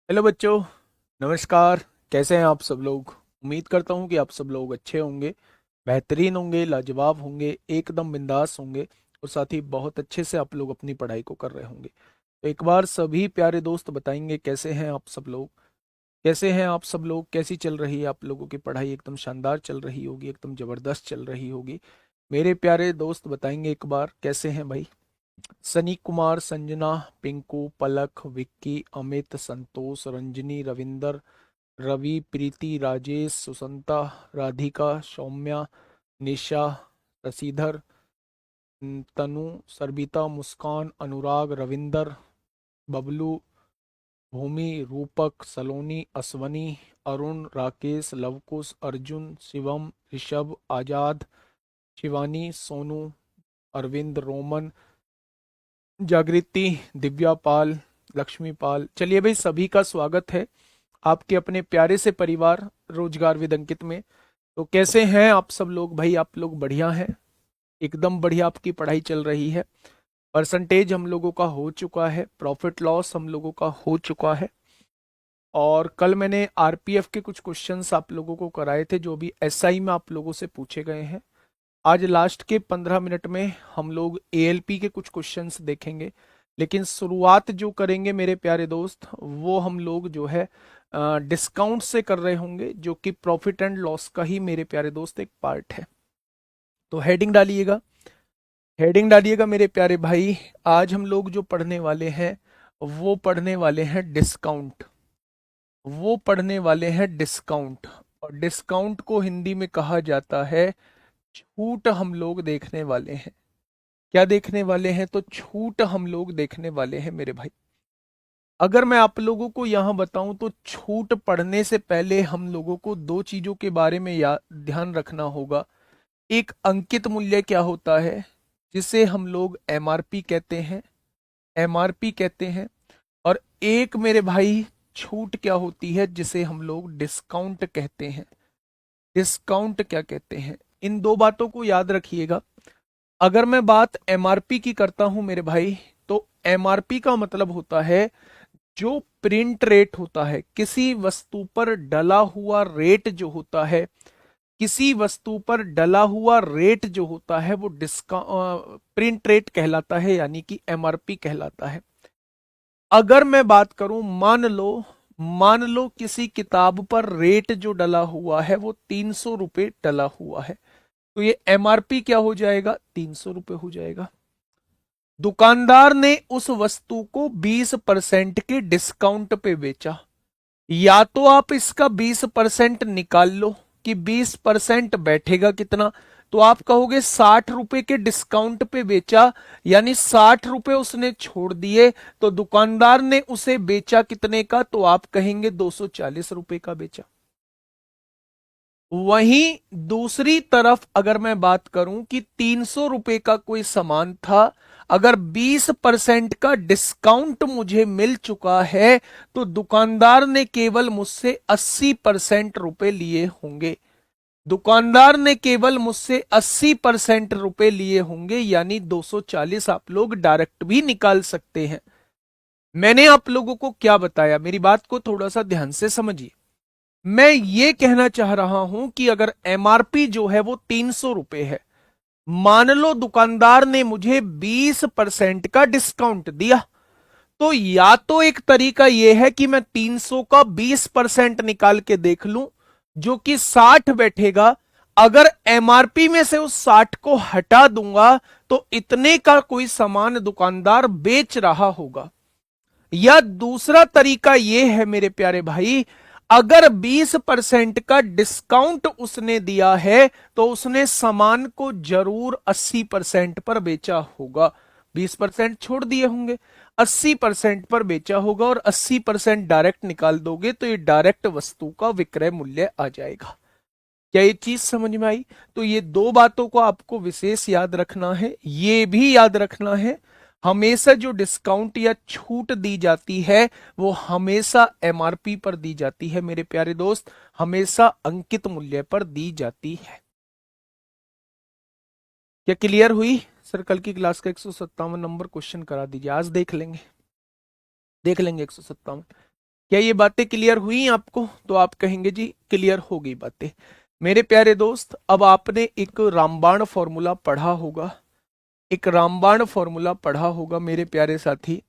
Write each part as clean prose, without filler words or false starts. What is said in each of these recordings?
Hello बच्चों। नमस्कार। कैसे हैं आप सब लोग? उम्मीद करता हूं कि आप सब लोग अच्छे होंगे, बेहतरीन होंगे, लाजवाब होंगे, एकदम बिंदास होंगे और साथ ही बहुत अच्छे से आप लोग अपनी पढ़ाई को कर रहे होंगे। तो एक बार सभी प्यारे दोस्त बताएंगे कैसे हैं आप सब लोग। कैसे हैं आप सब लोग? कैसी चल रही है आप लोगों की पढ़ाई? एकदम शानदार चल रही होगी, एकदम जबरदस्त चल रही होगी। मेरे प्यारे दोस्त बताएंगे एक बार कैसे हैं भाई। सनी कुमार, संजना, पिंकू, पलक, विक्की, अमित, संतोष, रंजनी, रविंदर, रवि, प्रीति, राजेश, सुसंता, राधिका, सौम्या, निशा, शशिधर, तनु, सरबिता, मुस्कान, अनुराग, रविंदर, बबलू, भूमि, रूपक, सलोनी, अश्वनी, अरुण, राकेश, लवकुश, अर्जुन, शिवम, ऋषभ, आजाद, शिवानी, सोनू, अरविंद, रोमन, जागृति, दिव्या पाल, लक्ष्मी पाल। चलिए भाई, सभी का स्वागत है आपके अपने प्यारे से परिवार रोजगार विद अंकित में। तो कैसे हैं आप सब लोग भाई? आप लोग बढ़िया हैं? एकदम बढ़िया आपकी पढ़ाई चल रही है? परसेंटेज हम लोगों का हो चुका है, प्रॉफिट लॉस हम लोगों का हो चुका है। और कल मैंने आरपीएफ के कुछ क्वेश्चंस आप लोगों को कराए थे जो भी एसआई में आप लोगों से पूछे गए हैं। आज लास्ट के 15 मिनट में हम लोग एएलपी के कुछ क्वेश्चंस देखेंगे। लेकिन शुरुआत जो करेंगे मेरे प्यारे दोस्त, वो हम लोग जो है डिस्काउंट से कर रहे होंगे, जो कि प्रॉफिट एंड लॉस का ही मेरे प्यारे दोस्त एक पार्ट है। तो हेडिंग डालिएगा, हेडिंग डालिएगा मेरे प्यारे भाई। आज हम लोग जो पढ़ने वाले हैं वो पढ़ने वाले हैं डिस्काउंट। वो पढ़ने वाले हैं डिस्काउंट। और डिस्काउंट को हिंदी में कहा जाता है छूट। हम लोग देखने वाले हैं। क्या देखने वाले हैं? तो छूट हम लोग देखने वाले हैं मेरे भाई। अगर मैं आप लोगों को यहां बताऊं तो छूट पढ़ने से पहले हम लोगों को दो चीजों के बारे में ध्यान रखना होगा। एक अंकित मूल्य क्या होता है, जिसे हम लोग एमआरपी कहते हैं, एमआरपी कहते हैं। और एक मेरे भाई छूट क्या होती है, जिसे हम लोग डिस्काउंट कहते हैं। डिस्काउंट क्या कहते हैं, इन दो बातों को याद रखिएगा। अगर मैं बात एमआरपी की करता हूं मेरे भाई, तो एमआरपी का मतलब होता है जो प्रिंट रेट होता है, किसी वस्तु पर डला हुआ रेट जो होता है, किसी वस्तु पर डला हुआ रेट जो होता है वो डिस्काउंट प्रिंट रेट कहलाता है, यानी कि एमआरपी कहलाता है। अगर मैं बात करूं, मान लो किसी किताब पर रेट जो डला हुआ है वो 300 रुपए डला हुआ है, तो ये एमआरपी क्या हो जाएगा? 300 रुपए हो जाएगा। दुकानदार ने उस वस्तु को 20% के डिस्काउंट पे बेचा। या तो आप इसका 20% निकाल लो कि 20% बैठेगा कितना, तो आप कहोगे 60 रुपए के डिस्काउंट पे बेचा, यानी 60 रुपए उसने छोड़ दिए। तो दुकानदार ने उसे बेचा कितने का? तो आप कहेंगे 240 रुपए का बेचा। वहीं दूसरी तरफ अगर मैं बात करूं कि 300 रुपए का कोई सामान था, अगर 20% का डिस्काउंट मुझे मिल चुका है, तो दुकानदार ने केवल मुझसे 80% रुपए लिए होंगे। दुकानदार ने केवल मुझसे 80% रुपए लिए होंगे, यानी 240 आप लोग डायरेक्ट भी निकाल सकते हैं। मैंने आप लोगों को क्या बताया, मेरी बात को थोड़ा सा ध्यान से समझिए। मैं ये कहना चाह रहा हूं कि अगर एमआरपी जो है वो 300 रुपए है, मान लो दुकानदार ने मुझे 20% का डिस्काउंट दिया, तो या तो एक तरीका यह है कि मैं 300 का 20% निकाल के देख लूं, जो कि 60 बैठेगा। अगर एमआरपी में से उस 60 को हटा दूंगा, तो इतने का कोई सामान दुकानदार बेच रहा होगा। या दूसरा तरीका यह है मेरे प्यारे भाई, अगर 20% का डिस्काउंट उसने दिया है, तो उसने सामान को जरूर 80% पर बेचा होगा। 20% छोड़ दिए होंगे, 80% पर बेचा होगा, और 80% डायरेक्ट निकाल दोगे तो ये डायरेक्ट वस्तु का विक्रय मूल्य आ जाएगा। क्या ये चीज समझ में आई? तो ये दो बातों को आपको विशेष याद रखना है। ये भी याद रखना है, हमेशा जो डिस्काउंट या छूट दी जाती है वो हमेशा एमआरपी पर दी जाती है मेरे प्यारे दोस्त, हमेशा अंकित मूल्य पर दी जाती है। क्या क्लियर हुई? सर कल की क्लास का 157 नंबर क्वेश्चन करा दीजिए, आज देख लेंगे, देख लेंगे 157। क्या ये बातें क्लियर हुई आपको? तो आप कहेंगे जी क्लियर हो गई बातें। मेरे प्यारे दोस्त, अब आपने एक रामबाण फॉर्मूला पढ़ा होगा, एक रामबाण फॉर्मूला पढ़ा होगा मेरे प्यारे साथी,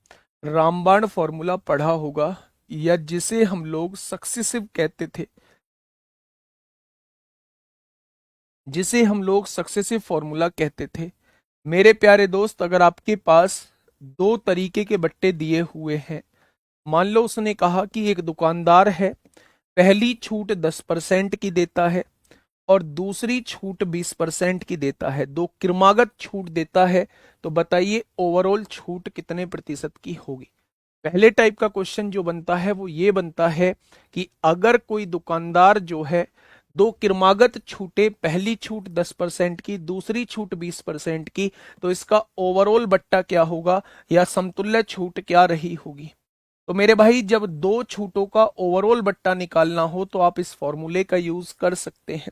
रामबाण फॉर्मूला पढ़ा होगा, या जिसे हम लोग सक्सेसिव कहते थे, जिसे हम लोग सक्सेसिव फॉर्मूला कहते थे। मेरे प्यारे दोस्त, अगर आपके पास दो तरीके के बट्टे दिए हुए हैं, मान लो उसने कहा कि एक दुकानदार है, पहली छूट 10% की देता है और दूसरी छूट 20% की देता है, दो क्रमागत छूट देता है, तो बताइए ओवरऑल छूट कितने प्रतिशत की होगी। पहले टाइप का क्वेश्चन जो बनता है वो ये बनता है कि अगर कोई दुकानदार जो है दो क्रमागत छूटे, पहली छूट 10% की, दूसरी छूट 20% की, तो इसका ओवरऑल बट्टा क्या होगा या समतुल्य छूट क्या रही होगी। तो मेरे भाई, जब दो छूटों का ओवरऑल बट्टा निकालना हो तो आप इस फॉर्मूले का यूज कर सकते हैं।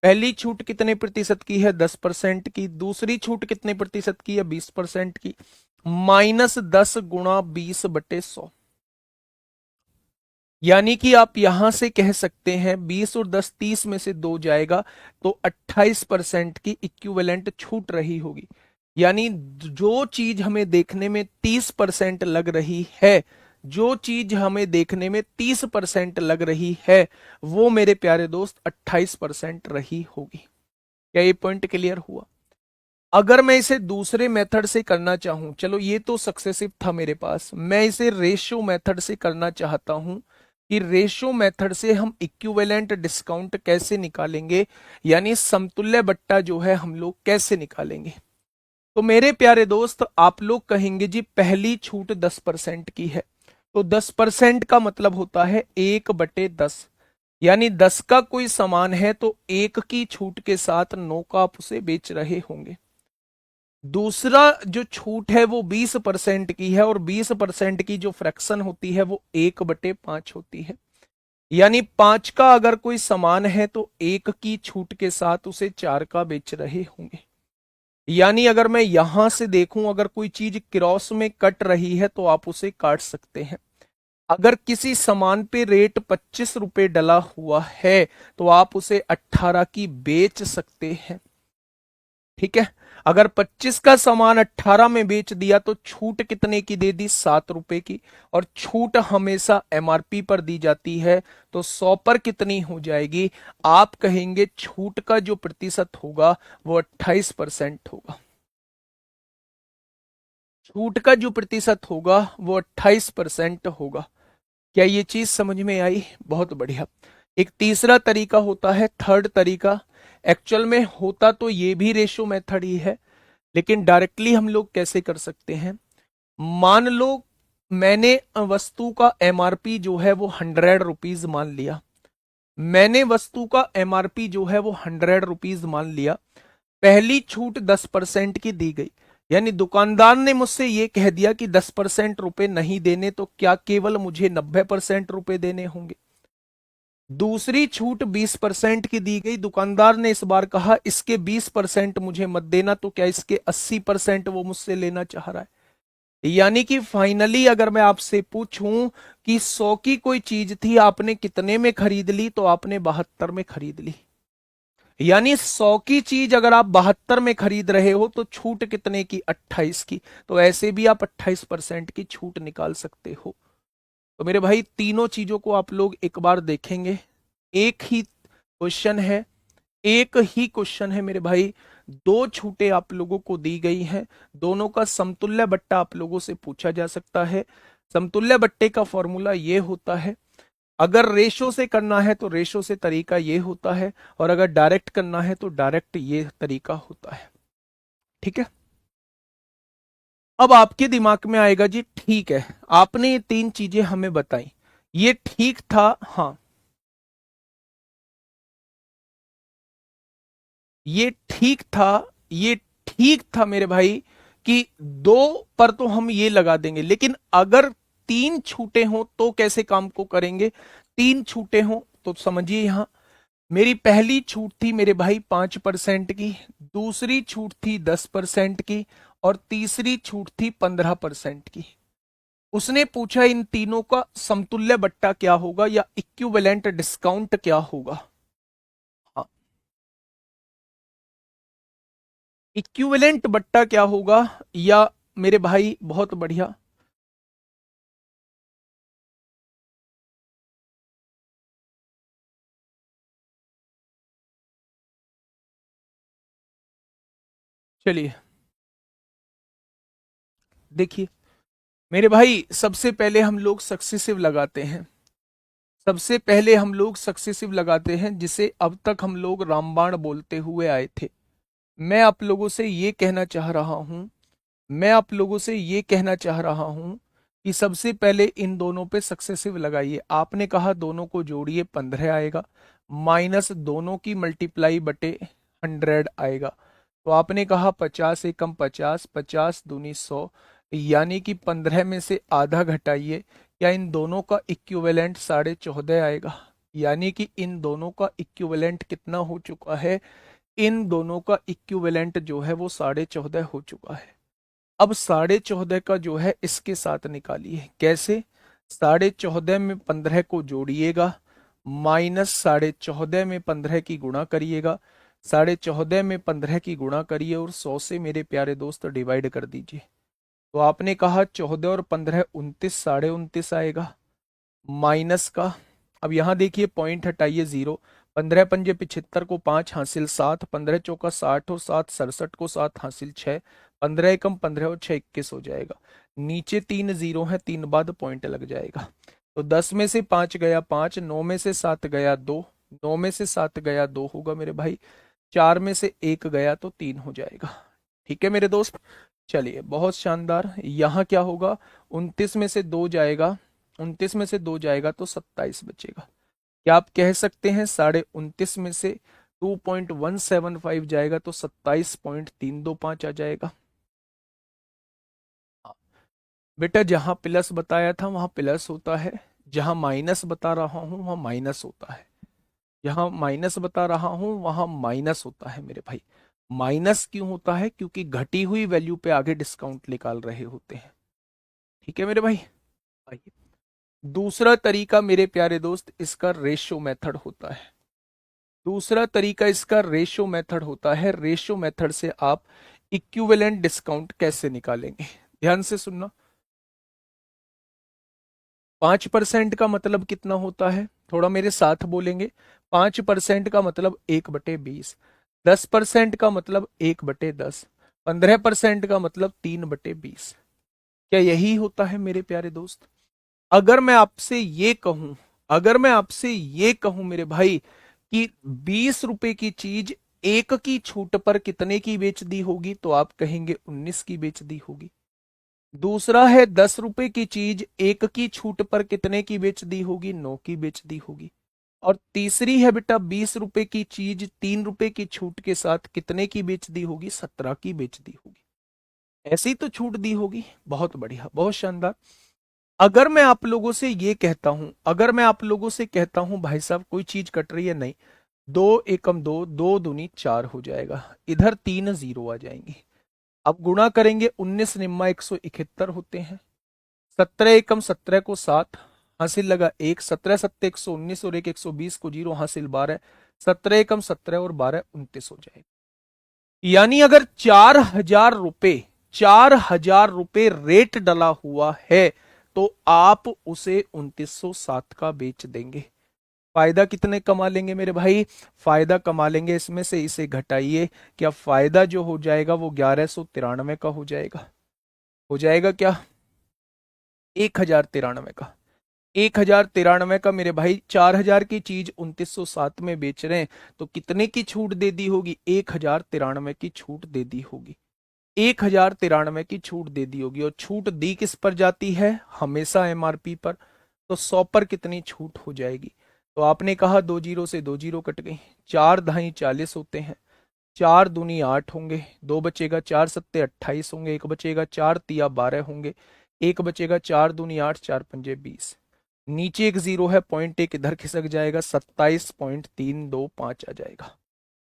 पहली छूट कितने प्रतिशत की है? 10% की। दूसरी छूट कितने प्रतिशत की है? 20% की। -10 गुणा 20/100, यानी कि आप यहां से कह सकते हैं 20 और 10 30 में से दो जाएगा, तो 28% की इक्विवेलेंट छूट रही होगी। यानी जो चीज हमें देखने में 30% लग रही है, जो चीज हमें देखने में 30% लग रही है, वो मेरे प्यारे दोस्त 28% रही होगी। क्या ये पॉइंट क्लियर हुआ? अगर मैं इसे दूसरे मेथड से करना चाहूं, चलो ये तो सक्सेसिव था मेरे पास, मैं इसे रेशियो मेथड से करना चाहता हूं कि रेशियो मेथड से हम इक्विवेलेंट डिस्काउंट कैसे निकालेंगे, यानी समतुल्य बट्टा जो है हम लोग कैसे निकालेंगे। तो मेरे प्यारे दोस्त, आप लोग कहेंगे जी पहली छूट 10% की है, तो 10% का मतलब होता है 1/10, यानी 10 का कोई सामान है तो 1 की छूट के साथ 9 का आप उसे बेच रहे होंगे। दूसरा जो छूट है वो 20% की है, और 20% की जो फ्रैक्शन होती है वो 1/5 होती है। यानी 5 का अगर कोई सामान है तो 1 की छूट के साथ उसे 4 का बेच रहे होंगे। यानी अगर मैं यहां से देखूं, अगर कोई चीज क्रॉस में कट रही है तो आप उसे काट सकते हैं। अगर किसी सामान पे रेट 25 रुपए डला हुआ है तो आप उसे 18 की बेच सकते हैं। ठीक है, अगर 25 का सामान 18 में बेच दिया तो छूट कितने की दे दी? 7 रुपए की। और छूट हमेशा एमआरपी पर दी जाती है, तो 100 पर कितनी हो जाएगी? आप कहेंगे छूट का जो प्रतिशत होगा वो 28% होगा। छूट का जो प्रतिशत होगा वो 28% होगा। क्या ये चीज समझ में आई? बहुत बढ़िया। एक तीसरा तरीका होता है, थर्ड तरीका। एक्चुअल में होता तो ये भी रेशो मेथड ही है, लेकिन डायरेक्टली हम लोग कैसे कर सकते हैं। मान लो मैंने वस्तु का एमआरपी जो है वो 100 रुपीज मान लिया, मैंने वस्तु का एमआरपी जो है वो 100 रुपीज मान लिया, पहली छूट 10% की दी गई, यानी दुकानदार ने मुझसे ये कह दिया कि 10% रुपए नहीं देने, तो क्या केवल मुझे 90% रुपए देने होंगे। दूसरी छूट 20% की दी गई, दुकानदार ने इस बार कहा इसके 20% मुझे मत देना, तो क्या इसके 80% वो मुझसे लेना चाह रहा है। यानी कि फाइनली अगर मैं आपसे पूछूं कि 100 की कोई चीज थी, आपने कितने में खरीद ली? तो आपने 72 में खरीद ली। यानी 100 की चीज अगर आप 72 में खरीद रहे हो तो छूट कितने की? 28 की। तो ऐसे भी आप 28% की छूट निकाल सकते हो। तो मेरे भाई, तीनों चीजों को आप लोग एक बार देखेंगे। एक ही क्वेश्चन है, एक ही क्वेश्चन है मेरे भाई, दो छूटें आप लोगों को दी गई हैं, दोनों का समतुल्य बट्टा आप लोगों से पूछा जा सकता है। समतुल्य बट्टे का फॉर्मूला ये होता है, अगर रेशो से करना है तो रेशो से तरीका ये होता है, और अगर डायरेक्ट करना है तो डायरेक्ट ये तरीका होता है। ठीक है, अब आपके दिमाग में आएगा जी ठीक है, आपने ये तीन चीजें हमें बताई, ये ठीक था। हाँ, ये ठीक था, ये ठीक था मेरे भाई कि दो पर तो हम ये लगा देंगे, लेकिन अगर तीन छूटे हों तो कैसे काम को करेंगे। तीन छूटे हों तो समझिए, यहां मेरी पहली छूट थी मेरे भाई 5% की, दूसरी छूट थी 10% की, और तीसरी छूट थी 15% की। उसने पूछा इन तीनों का समतुल्य बट्टा क्या होगा या इक्विवेलेंट डिस्काउंट क्या होगा। हाँ, इक्विवेलेंट बट्टा क्या होगा, या मेरे भाई बहुत बढ़िया। चलिए देखिए मेरे भाई, सबसे पहले हम लोग सक्सेसिव लगाते हैं। सबसे पहले हम लोग सक्सेसिव लगाते हैं, जिसे अब तक हम लोग रामबाण बोलते हुए आए थे। मैं आप लोगों से ये कहना चाह रहा हूं, मैं आप लोगों से ये कहना चाह रहा हूं कि सबसे पहले इन दोनों पे सक्सेसिव लगाइए। आपने कहा दोनों को जोड़िए 15 आएगा, माइनस दोनों की मल्टीप्लाई बटे 100 आएगा। तो आपने कहा 50 एकम 50, 50 दूनी 100, यानी कि 15 में से आधा घटाइए। क्या इन दोनों का इक्विवेलेंट 14.5 आएगा, यानी कि इन दोनों का इक्विवेलेंट कितना हो चुका है, इन दोनों का इक्विवेलेंट जो है वो 14.5 हो चुका है। अब 14.5 का जो है इसके साथ निकालिए। कैसे? 14.5 में 15 को जोड़िएगा, माइनस 14.5 में 15 की गुणा करिएगा, 14.5 में 15 की गुणा करिए और 100 से मेरे प्यारे दोस्त डिवाइड कर दीजिए। तो आपने कहा 14 और 15 29, 29.5 आएगा, माइनस का। अब यहां देखिए पॉइंट हटाइए 0, 15 पंजे 75 को 5 हासिल 7, 15 चौका 60 और 7 67 को 7 हासिल 6, 15 एकम 15 और 6 21 हो जाएगा। नीचे 3 0 है, 3 बाद पॉइंट लग जाएगा। तो 10 में से 5 गया 5, 9 में से 7 गया 2, 9 में से 7 गया 2 होगा मेरे भाई, 4 में से 1 गया तो 3 हो जाएगा। ठीक है मेरे दोस्त, चलिए बहुत शानदार। यहाँ क्या होगा, 29 में से 2 जाएगा, 29 में से 2 जाएगा तो 27 बचेगा। क्या आप कह सकते हैं 29.5 में से 2.175 जाएगा तो 27.325 आ जाएगा। हाँ, बेटा जहां प्लस बताया था वहां प्लस होता है, जहां माइनस बता रहा हूं वहां माइनस होता है, जहां माइनस बता रहा हूं वहां माइनस होता है मेरे भाई। माइनस क्यों होता है? क्योंकि घटी हुई वैल्यू पे आगे डिस्काउंट निकाल रहे होते हैं। ठीक है मेरे भाई, आइए दूसरा तरीका मेरे प्यारे दोस्त, इसका रेशो मेथड होता है। दूसरा तरीका इसका रेशो मेथड होता है। रेशो मेथड से आप इक्विवेलेंट डिस्काउंट कैसे निकालेंगे, ध्यान से सुनना। 5% का मतलब कितना होता है, थोड़ा मेरे साथ बोलेंगे। 5% का मतलब 1/20, 10% का मतलब 1/10, 15% का मतलब 3/20। क्या यही होता है मेरे प्यारे दोस्त? अगर मैं आपसे ये कहूं, अगर मैं आपसे ये कहूं मेरे भाई कि 20 रुपए की चीज एक की छूट पर कितने की बेच दी होगी, तो आप कहेंगे 19 की बेच दी होगी। दूसरा है 10 रुपए की चीज एक की छूट पर कितने की बेच दी होगी, 9 की बेच दी होगी। और तीसरी है बेटा 20 रुपए की चीज 3 रुपए की छूट के साथ कितने की बेच दी होगी, 17 की बेच दी होगी। ऐसी तो छूट दी होगी। बहुत बढ़िया, बहुत शानदार। अगर मैं आप लोगों से ये कहता हूं, अगर मैं आप लोगों से कहता हूं भाई साहब कोई चीज कट रही है, नहीं, 2 एकम 2, 2 दूनी 4 हो जाएगा, इधर 3 0 आ जाएंगे। अब गुणा करेंगे, 19 निम्मा 171 होते हैं, 17 एकम 17 को 7 हासिल लगा 1, 17 7 119 और 1 120 को 0 हासिल 12, 17 एकम 17 और 12 29 हो जाएगा। यानी अगर 4,000 रुपए, 4,000 रुपए रेट डला हुआ है तो आप उसे 2907 का बेच देंगे। फायदा कितने कमा लेंगे मेरे भाई? फायदा कमा लेंगे, इसमें से इसे घटाइए, क्या फायदा जो हो जाएगा वो 1193 का हो जाएगा। हो जाएगा क्या? 1,093 का। 1,093 का मेरे भाई, 4,000 की चीज 2907 में बेच रहे हैं तो कितने की छूट दे दी होगी? 1,093 की छूट दे दी होगी। 1,093 की छूट दे दी होगी। और छूट दी किस पर जाती है? हमेशा एमआरपी पर। तो 100 पर कितनी छूट हो जाएगी? तो आपने कहा 2 जीरो से 2 जीरो कट गई, 4 दाई 40 होते हैं, 4 दूनी 8 होंगे, 2 बचेगा, 4 सत्ते 28 होंगे, एक बचेगा, 4 तिया 12 होंगे, एक बचेगा, 4 दूनी 8, 4 पंजे 20। नीचे एक जीरो है, पॉइंट एक इधर खिसक जाएगा, 27.325 आ जाएगा।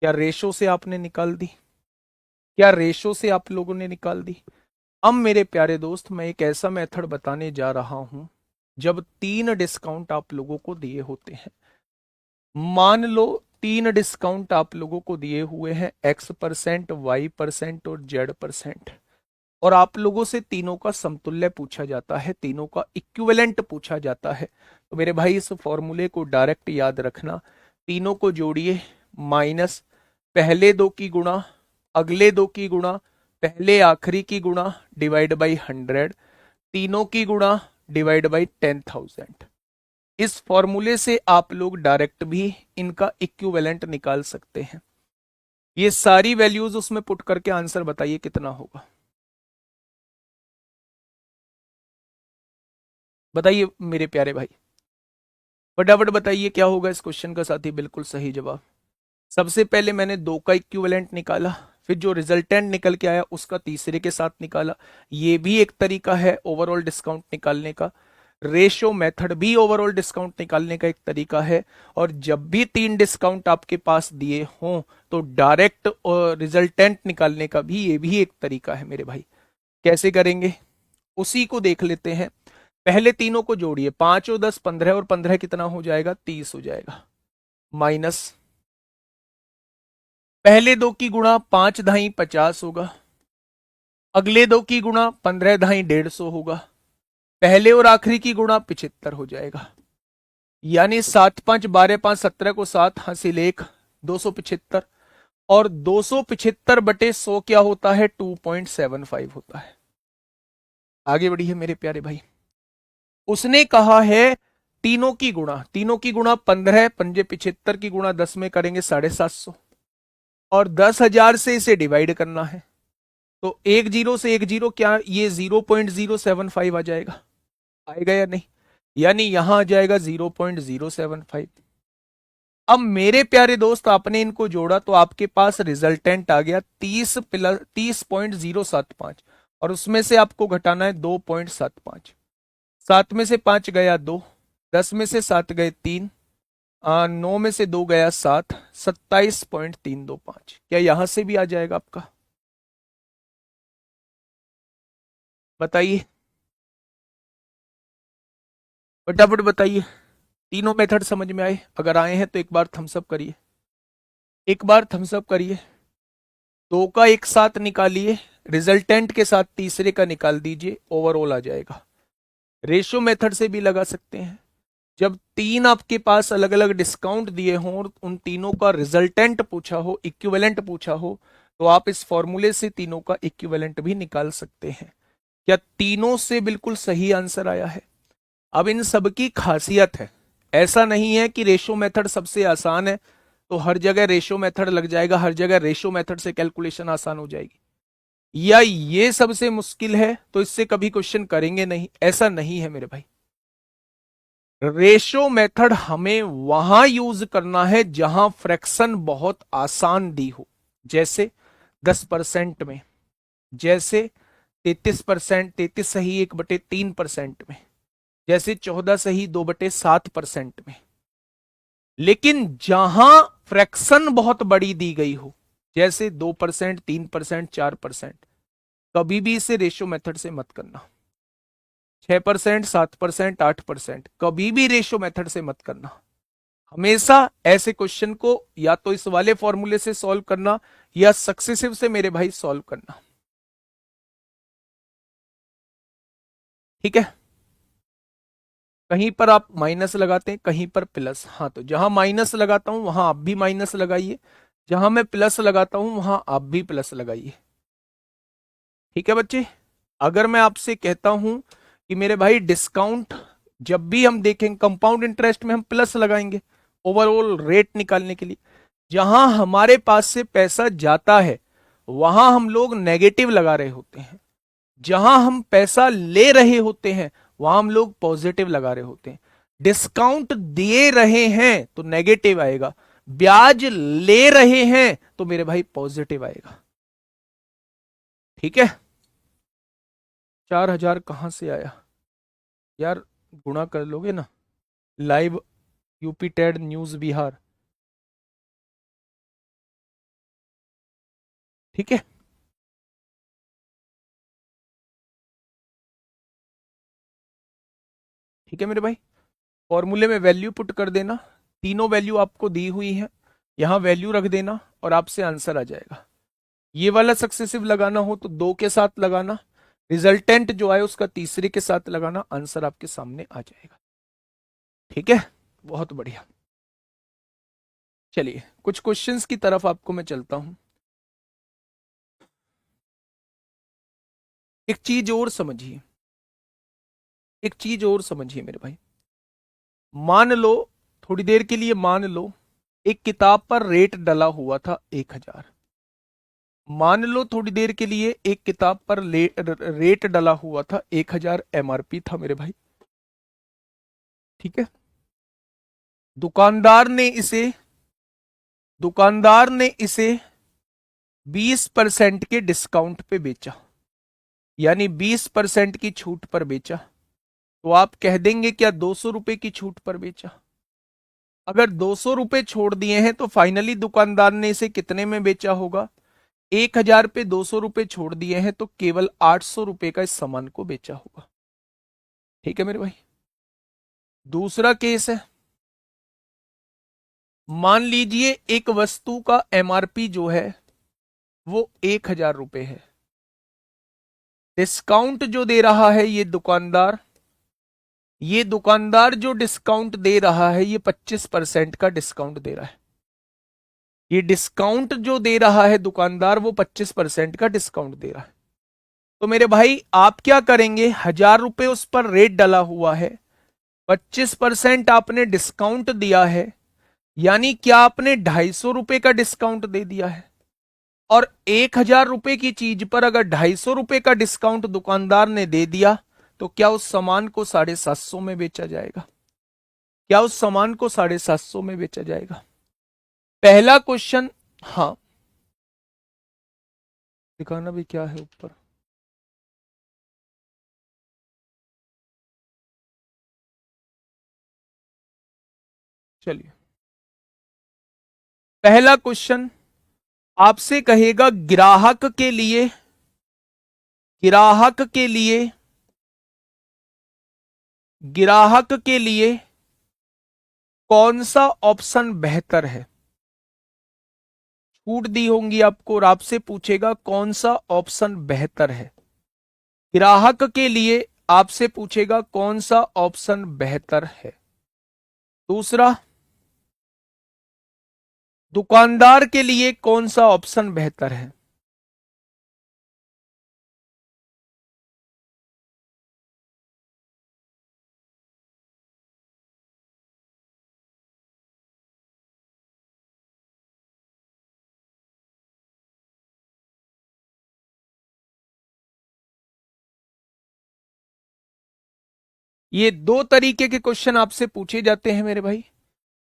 क्या रेशो से आपने निकाल दी? क्या रेशो से आप लोगों ने निकाल दी? अब मेरे प्यारे दोस्त मैं एक ऐसा मेथड बताने जा रहा हूं जब 3 डिस्काउंट आप लोगों को दिए होते हैं। मान लो 3 डिस्काउंट आप लोगों को दिए हुए हैं, X%, Y% और Z%। और आप लोगों से तीनों का समतुल्य पूछा जाता है, तीनों का इक्विवेलेंट पूछा जाता है। तो मेरे भाई इस फॉर्मूले को डायरेक्ट याद रखना। तीनों को जोड़िए, माइनस पहले दो की गुणा, अगले दो की गुणा, पहले आखिरी की गुणा, डिवाइड बाई 100, तीनों की गुणा, डिवाइड बाई 10,000। इस फॉर्मूले से आप लोग डायरेक्ट भी इनका इक्विवेलेंट निकाल सकते हैं। ये सारी वैल्यूज उसमें पुट करके आंसर बताइए कितना होगा। बताइए मेरे प्यारे भाई, फटाफट बताइए क्या होगा इस क्वेश्चन का साथी बिल्कुल सही जवाब। सबसे पहले मैंने दो का इक्विवेलेंट निकाला, फिर जो रिजल्टेंट निकल के आया उसका तीसरे के साथ निकाला। ये भी एक तरीका है ओवरऑल डिस्काउंट निकालने का। रेशो मेथड भी ओवरऑल डिस्काउंट निकालने का एक तरीका है। और जब भी 3 डिस्काउंट आपके पास दिए हों तो डायरेक्ट रिजल्टेंट निकालने का भी ये भी एक तरीका है मेरे भाई। कैसे करेंगे उसी को देख लेते हैं। पहले तीनों को जोड़िए, 5 और 10 15, और 15 कितना हो जाएगा, 30 हो जाएगा। माइनस पहले दो की गुणा 5 धाई 50 होगा, अगले दो की गुणा 15 धाई 150 होगा, पहले और आखिरी की गुणा 75 हो जाएगा। यानी 7 5 12 5 17 को 7 हासिल 1, 275। और 275/100 क्या होता है, 2.75 होता है। आगे बढ़िए मेरे प्यारे भाई। उसने कहा है तीनों की गुणा, तीनों की गुणा 15, पंजे 75 की गुणा 10 में करेंगे 750, और 10,000 से इसे डिवाइड करना है। तो एक जीरो से एक जीरो, क्या ये 0.075 आ जाएगा, आएगा या नहीं। यानी यहां आ जाएगा 0.075। अब मेरे प्यारे दोस्त आपने इनको जोड़ा तो आपके पास रिजल्टेंट आ गया 30.075, और उसमें से आपको घटाना है 2.75। 7 में से 5 गया 2, 10 में से 7 गए 3, 9 में से 2 गया 7, 27.325। क्या यहां से भी आ जाएगा आपका, बताइए फटाफट बताइए। तीनों मेथड समझ में आए? अगर आए हैं तो एक बार थम्स अप करिए, एक बार थम्स अप करिए। दो का एक साथ निकालिए, रिजल्टेंट के साथ तीसरे का निकाल दीजिए, ओवरऑल आ जाएगा। रेशियो मेथड से भी लगा सकते हैं। जब तीन आपके पास अलग अलग डिस्काउंट दिए हों और उन तीनों का रिजल्टेंट पूछा हो, इक्विवेलेंट पूछा हो, तो आप इस फॉर्मूले से तीनों का इक्विवेलेंट भी निकाल सकते हैं। क्या तीनों से बिल्कुल सही आंसर आया है? अब इन सब की खासियत है, ऐसा नहीं है कि रेशो मेथड सबसे आसान है तो हर जगह रेशो मेथड लग जाएगा, हर जगह रेशो मेथड से कैलकुलेशन आसान हो जाएगी, या ये सबसे मुश्किल है तो इससे कभी क्वेश्चन करेंगे नहीं, ऐसा नहीं है मेरे भाई। रेशो मेथड हमें वहां यूज करना है जहां फ्रैक्शन बहुत आसान दी हो, जैसे 10% में, जैसे 33%, 33 सही 1/3% में, जैसे 14 सही 2/7% में। लेकिन जहां फ्रैक्शन बहुत बड़ी दी गई हो, जैसे 2%, 3%, 4%, कभी भी इसे रेशियो मेथड से मत करना। 6%, 7%, 8%, कभी भी रेशियो मेथड से मत करना। हमेशा ऐसे क्वेश्चन को या तो इस वाले फॉर्मूले से सॉल्व करना या सक्सेसिव से मेरे भाई सॉल्व करना, ठीक है। कहीं पर आप माइनस लगाते हैं, कहीं पर प्लस, हाँ तो जहां माइनस लगाता हूं वहां आप भी माइनस लगाइए, जहां मैं प्लस लगाता हूं वहां आप भी प्लस लगाइए, ठीक है बच्चे। अगर मैं आपसे कहता हूं कि मेरे भाई डिस्काउंट जब भी हम देखेंगे कंपाउंड इंटरेस्ट में हम प्लस लगाएंगे ओवरऑल रेट निकालने के लिए, जहां हमारे पास से पैसा जाता है वहां हम लोग नेगेटिव लगा रहे होते हैं, जहां हम पैसा ले रहे होते हैं वहां हम लोग पॉजिटिव लगा रहे होते हैं। डिस्काउंट दे रहे हैं तो नेगेटिव आएगा, ब्याज ले रहे हैं तो मेरे भाई पॉजिटिव आएगा, ठीक है। 4,000 कहां से आया यार, गुणा कर लोगे ना। Live UP Ted news Bihar, ठीक है। ठीक है मेरे भाई, फॉर्मूले में वैल्यू पुट कर देना, तीनों वैल्यू आपको दी हुई है, यहां वैल्यू रख देना और आपसे आंसर आ जाएगा। ये वाला सक्सेसिव लगाना हो तो 2 के साथ लगाना, रिजल्टेंट जो है उसका तीसरे के साथ लगाना, आंसर आपके सामने आ जाएगा। ठीक है, बहुत बढ़िया। चलिए कुछ क्वेश्चंस की तरफ आपको मैं चलता हूं। एक चीज और समझिए, एक चीज और समझिए मेरे भाई। मान लो, थोड़ी देर के लिए मान लो एक किताब पर रेट डला हुआ था 1000। मान लो थोड़ी देर के लिए एक किताब पर रेट डला हुआ था 1000, एमआरपी था मेरे भाई। ठीक है, दुकानदार ने इसे दुकानदार ने इसे 20% के डिस्काउंट पे बेचा, यानी 20% की छूट पर बेचा। तो आप कह देंगे क्या 200 रुपए की छूट पर बेचा? अगर 200 रुपए छोड़ दिए हैं तो फाइनली दुकानदार ने इसे कितने में बेचा होगा? 1000 पे 200 रुपए छोड़ दिए हैं तो केवल 800 रुपए का इस सामान को बेचा होगा। ठीक है मेरे भाई। दूसरा केस है, मान लीजिए एक वस्तु का एमआरपी जो है वो 1000 रुपए है, डिस्काउंट जो दे रहा है ये दुकानदार जो डिस्काउंट दे रहा है ये 25% का डिस्काउंट दे रहा है। ये डिस्काउंट जो दे रहा है दुकानदार वो 25% का डिस्काउंट दे रहा है। तो मेरे भाई आप क्या करेंगे, 1000 रुपए उस पर रेट डला हुआ है, 25% आपने डिस्काउंट दिया है, यानी क्या आपने 250 रुपए का डिस्काउंट दे दिया है। और 1000 रुपए की चीज पर अगर 250 रुपए का डिस्काउंट दुकानदार ने दे दिया तो क्या उस सामान को 750 में बेचा जाएगा? क्या उस सामान को 750 में बेचा जाएगा? पहला क्वेश्चन, हाँ दिखाना भी क्या है ऊपर। चलिए, पहला क्वेश्चन आपसे कहेगा ग्राहक के लिए ग्राहक के लिए कौन सा ऑप्शन बेहतर है? छूट दी होंगी आपको और आपसे पूछेगा कौन सा ऑप्शन बेहतर है। ग्राहक के लिए आपसे पूछेगा कौन सा ऑप्शन बेहतर है। दूसरा, दुकानदार के लिए कौन सा ऑप्शन बेहतर है। ये दो तरीके के क्वेश्चन आपसे पूछे जाते हैं मेरे भाई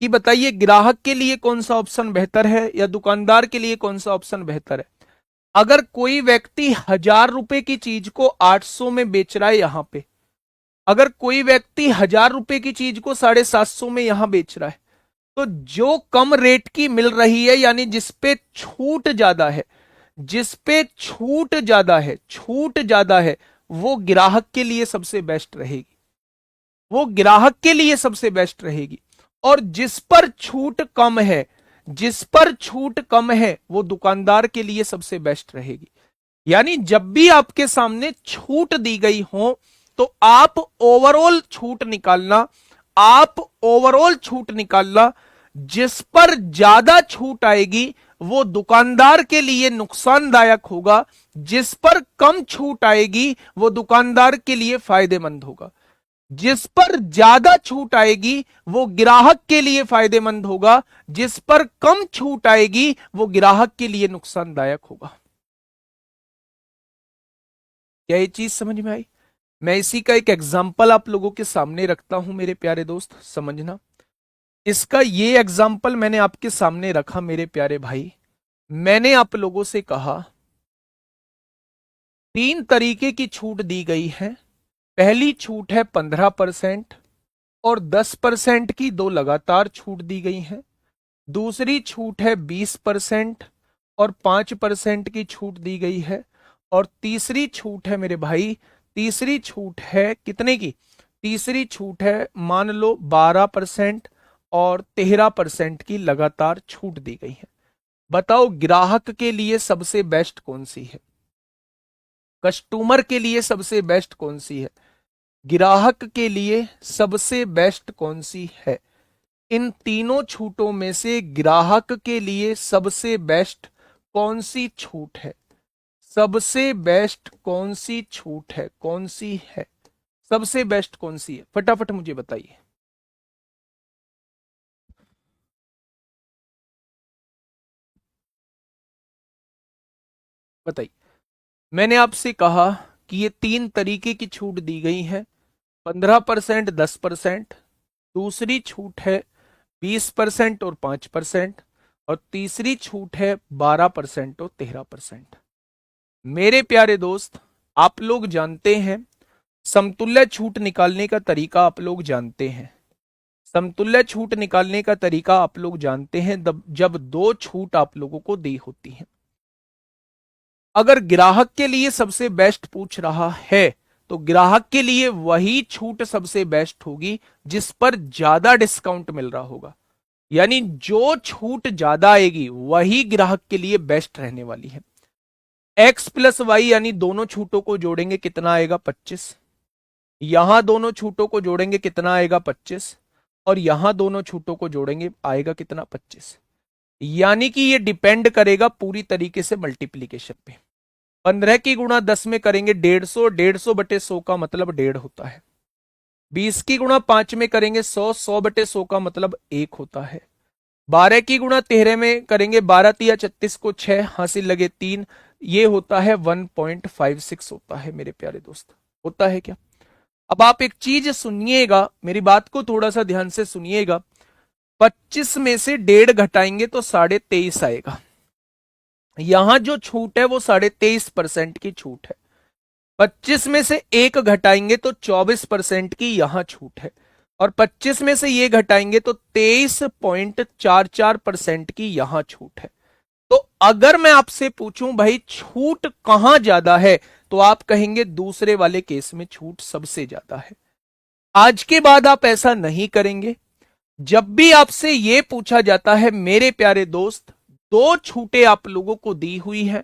कि बताइए ग्राहक के लिए कौन सा ऑप्शन बेहतर है या दुकानदार के लिए कौन सा ऑप्शन बेहतर है। अगर कोई व्यक्ति 1000 रुपए की चीज को 800 में बेच रहा है यहां पे, अगर कोई व्यक्ति 1000 रुपए की चीज को 750 में यहां बेच रहा है, तो जो कम रेट की मिल रही है यानी जिसपे छूट ज्यादा है, छूट ज्यादा है, वो ग्राहक के लिए सबसे बेस्ट रहेगी, वो ग्राहक के लिए सबसे बेस्ट रहेगी। और जिस पर छूट कम है वो दुकानदार के लिए सबसे बेस्ट रहेगी। यानी जब भी आपके सामने छूट दी गई हो तो आप ओवरऑल छूट निकालना, जिस पर ज्यादा छूट आएगी वो दुकानदार के लिए नुकसानदायक होगा, जिस पर कम छूट आएगी वो दुकानदार के लिए फायदेमंद होगा। जिस पर ज्यादा छूट आएगी वो ग्राहक के लिए फायदेमंद होगा, जिस पर कम छूट आएगी वो ग्राहक के लिए नुकसानदायक होगा। क्या ये चीज समझ में आई? मैं इसी का एक एग्जाम्पल आप लोगों के सामने रखता हूं मेरे प्यारे दोस्त, समझना। इसका ये एग्जाम्पल मैंने आपके सामने रखा मेरे प्यारे भाई। मैंने आप लोगों से कहा 3 तरीके की छूट दी गई है। पहली छूट है 15% और 10% की 2 लगातार छूट दी गई है। दूसरी छूट है 20% और 5% की छूट दी गई है। और तीसरी छूट है मेरे भाई, तीसरी छूट है कितने की? तीसरी छूट है मान लो 12% और 13% की लगातार छूट दी गई है। बताओ ग्राहक के लिए सबसे बेस्ट कौन सी है, कस्टमर के लिए सबसे बेस्ट कौन सी है, ग्राहक के लिए सबसे बेस्ट कौन सी है। इन तीनों छूटों में से ग्राहक के लिए सबसे बेस्ट कौन सी छूट है, सबसे बेस्ट कौन सी छूट है, कौन सी है, सबसे बेस्ट कौन सी है, फटाफट मुझे बताइए। बताइए। मैंने आपसे कहा कि ये तीन तरीके की छूट दी गई है, 15%, 10%, दूसरी छूट है 20% और 5%, और तीसरी छूट है 12% और 13%। मेरे प्यारे दोस्त, आप लोग जानते हैं समतुल्य छूट निकालने का तरीका, आप लोग जानते हैं समतुल्य छूट निकालने का तरीका आप लोग जानते हैं, जब दो छूट आप लोगों को दी होती है। अगर ग्राहक के लिए सबसे बेस्ट पूछ रहा है तो ग्राहक के लिए वही छूट सबसे बेस्ट होगी जिस पर ज्यादा डिस्काउंट मिल रहा होगा। यानी जो छूट ज्यादा आएगी वही ग्राहक के लिए बेस्ट रहने वाली है। x प्लस वाई यानी दोनों छूटों को जोड़ेंगे कितना आएगा, 25। यहां दोनों छूटों को जोड़ेंगे कितना आएगा, 25। और यहां दोनों छूटों को जोड़ेंगे आएगा कितना, 25। यानी कि ये डिपेंड करेगा पूरी तरीके से मल्टीप्लीकेशन पे। 15 की गुणा 10 में करेंगे 150, 150 बटे 100 का मतलब 1.5 होता है। 20 की गुणा 5 में करेंगे 100, 100 बटे 100 का मतलब 1 होता है। 12 की गुणा 13 में करेंगे 12 तिया 36 को 6 हासिल लगे 3, ये होता है 1.56 होता है मेरे प्यारे दोस्त। होता है क्या? अब आप एक चीज सुनिएगा, मेरी बात को थोड़ा सा ध्यान से सुनिएगा। 25 में से 1.5 घटाएंगे तो 23.5 आएगा। यहां जो छूट है वो 23.5% की छूट है। 25 में से 1 घटाएंगे तो 24% की यहां छूट है, और 25 में से ये घटाएंगे तो 23.44% की यहां छूट है। तो अगर मैं आपसे पूछूं भाई छूट कहां ज्यादा है, तो आप कहेंगे दूसरे वाले केस में छूट सबसे ज्यादा है। आज के बाद आप ऐसा नहीं करेंगे। जब भी आपसे यह पूछा जाता है मेरे प्यारे दोस्त, दो छूटें आप लोगों को दी हुई हैं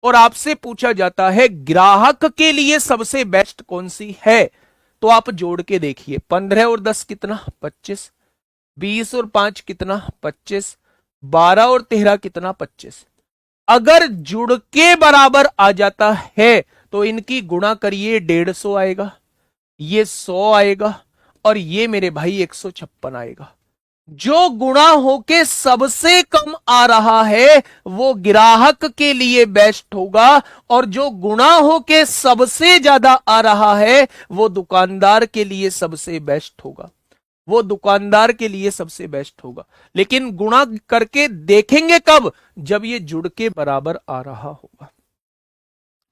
और आपसे पूछा जाता है ग्राहक के लिए सबसे बेस्ट कौन सी है, तो आप जोड़ के देखिए। 15 और 10 कितना, 25। 20 और 5 कितना, 25। 12 और 13 कितना, 25। अगर जुड़ के बराबर आ जाता है तो इनकी गुणा करिए, 150 आएगा, ये 100 आएगा, और ये मेरे भाई 156 आएगा। जो गुणा होके सबसे कम आ रहा है वो ग्राहक के लिए बेस्ट होगा, और जो गुणा होके सबसे ज्यादा आ रहा है वो दुकानदार के लिए सबसे बेस्ट होगा, वो दुकानदार के लिए सबसे बेस्ट होगा। लेकिन गुणा करके देखेंगे कब, जब ये जुड़ के बराबर आ रहा होगा।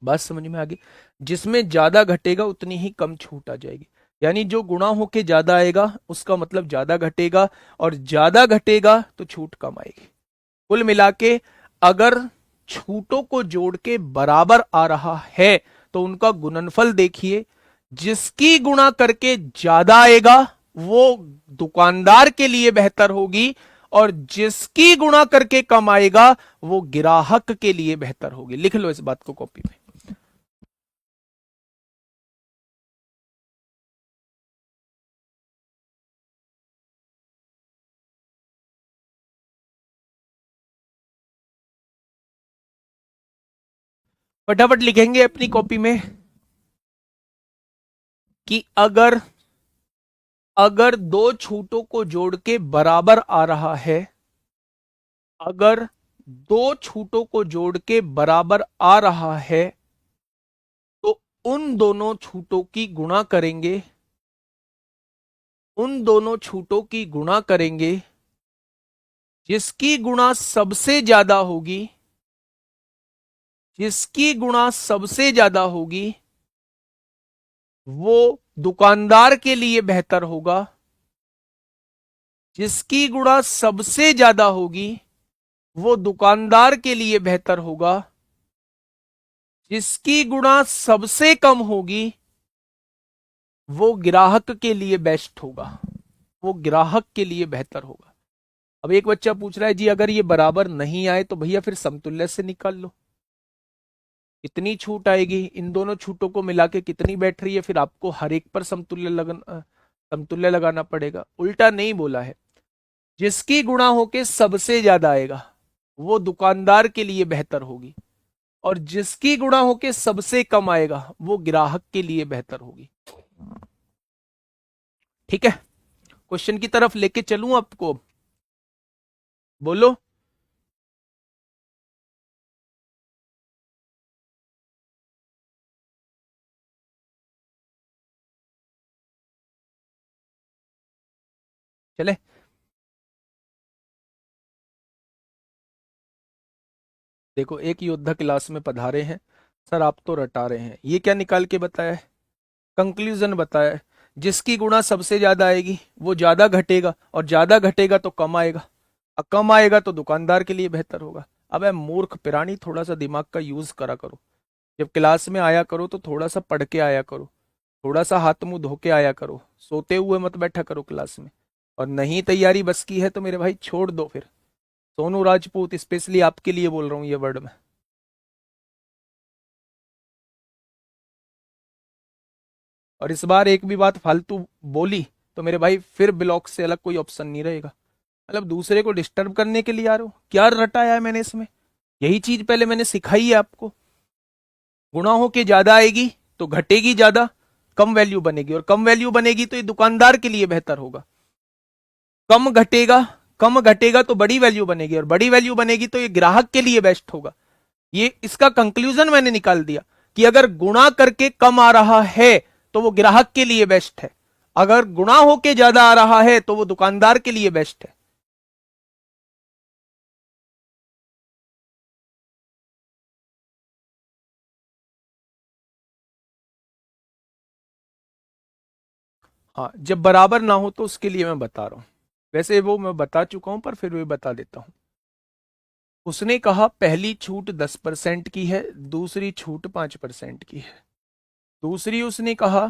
बात समझ में आ गई? जिसमें ज्यादा घटेगा उतनी ही कम छूट आ जाएगी। यानी जो गुणा होके ज्यादा आएगा उसका मतलब ज्यादा घटेगा, और ज्यादा घटेगा तो छूट कम आएगी। कुल मिला के अगर छूटों को जोड़ के बराबर आ रहा है तो उनका गुणनफल देखिए, जिसकी गुणा करके ज्यादा आएगा वो दुकानदार के लिए बेहतर होगी, और जिसकी गुणा करके कम आएगा वो ग्राहक के लिए बेहतर होगी। लिख लो इस बात को कॉपी में। फटाफट लिखेंगे अपनी कॉपी में कि अगर अगर दो छूटों को जोड़ के बराबर आ रहा है, अगर दो छूटों को जोड़ के बराबर आ रहा है तो उन दोनों छूटों की गुणा करेंगे, उन दोनों छूटों की गुणा करेंगे, जिसकी गुणा सबसे ज्यादा होगी, जिसकी गुणा सबसे ज्यादा होगी वो दुकानदार के लिए बेहतर होगा, जिसकी गुणा सबसे ज्यादा होगी वो दुकानदार के लिए बेहतर होगा, जिसकी गुणा सबसे कम होगी वो ग्राहक के लिए बेस्ट होगा, वो ग्राहक के लिए बेहतर होगा। अब एक बच्चा पूछ रहा है जी अगर ये बराबर नहीं आए तो भैया फिर समतुल्य से निकाल लो, कितनी छूट आएगी, इन दोनों छूटों को मिला के कितनी बैठ रही है, फिर आपको हर एक पर समतुल्य लगाना पड़ेगा। उल्टा नहीं बोला है, जिसकी गुणा होके सबसे ज्यादा आएगा वो दुकानदार के लिए बेहतर होगी, और जिसकी गुणा होके सबसे कम आएगा वो ग्राहक के लिए बेहतर होगी। ठीक है, क्वेश्चन की तरफ लेके चलूं आपको, बोलो। चले, देखो एक योद्धा क्लास में पधारे हैं, सर आप तो रटा रहे हैं, ये क्या निकाल के बताया है, कंक्लूजन बताया है, जिसकी गुणा सबसे ज्यादा आएगी वो ज्यादा घटेगा, और ज्यादा घटेगा तो कम आएगा, और कम आएगा तो दुकानदार के लिए बेहतर होगा। अब मूर्ख प्राणी, थोड़ा सा दिमाग का यूज करा करो, जब क्लास में आया करो तो थोड़ा सा पढ़ के आया करो, थोड़ा सा हाथ मुंह धो के आया करो, सोते हुए मत बैठा करो क्लास में। और नहीं तैयारी बस की है तो मेरे भाई छोड़ दो फिर। सोनू राजपूत, स्पेशली आपके लिए बोल रहा हूँ ये वर्ड में। और इस बार एक भी बात फालतू बोली तो मेरे भाई फिर ब्लॉक से अलग कोई ऑप्शन नहीं रहेगा। मतलब दूसरे को डिस्टर्ब करने के लिए आ रहे हो, क्या रटाया है मैंने इसमें, यही चीज पहले मैंने सिखाई है आपको। गुणाहों के ज्यादा आएगी तो घटेगी ज्यादा, कम वैल्यू बनेगी, और कम वैल्यू बनेगी तो ये दुकानदार के लिए बेहतर होगा। कम घटेगा, कम घटेगा तो बड़ी वैल्यू बनेगी, और बड़ी वैल्यू बनेगी तो ये ग्राहक के लिए बेस्ट होगा। ये इसका कंक्लूजन मैंने निकाल दिया कि अगर गुणा करके कम आ रहा है तो वो ग्राहक के लिए बेस्ट है, अगर गुणा होके ज्यादा आ रहा है तो वो दुकानदार के लिए बेस्ट है। हाँ, जब बराबर ना हो तो उसके लिए मैं बता रहा हूं, वैसे वो मैं बता चुका हूं पर फिर भी बता देता हूं। उसने कहा पहली छूट 10% की है, दूसरी छूट 5% की है। दूसरी उसने कहा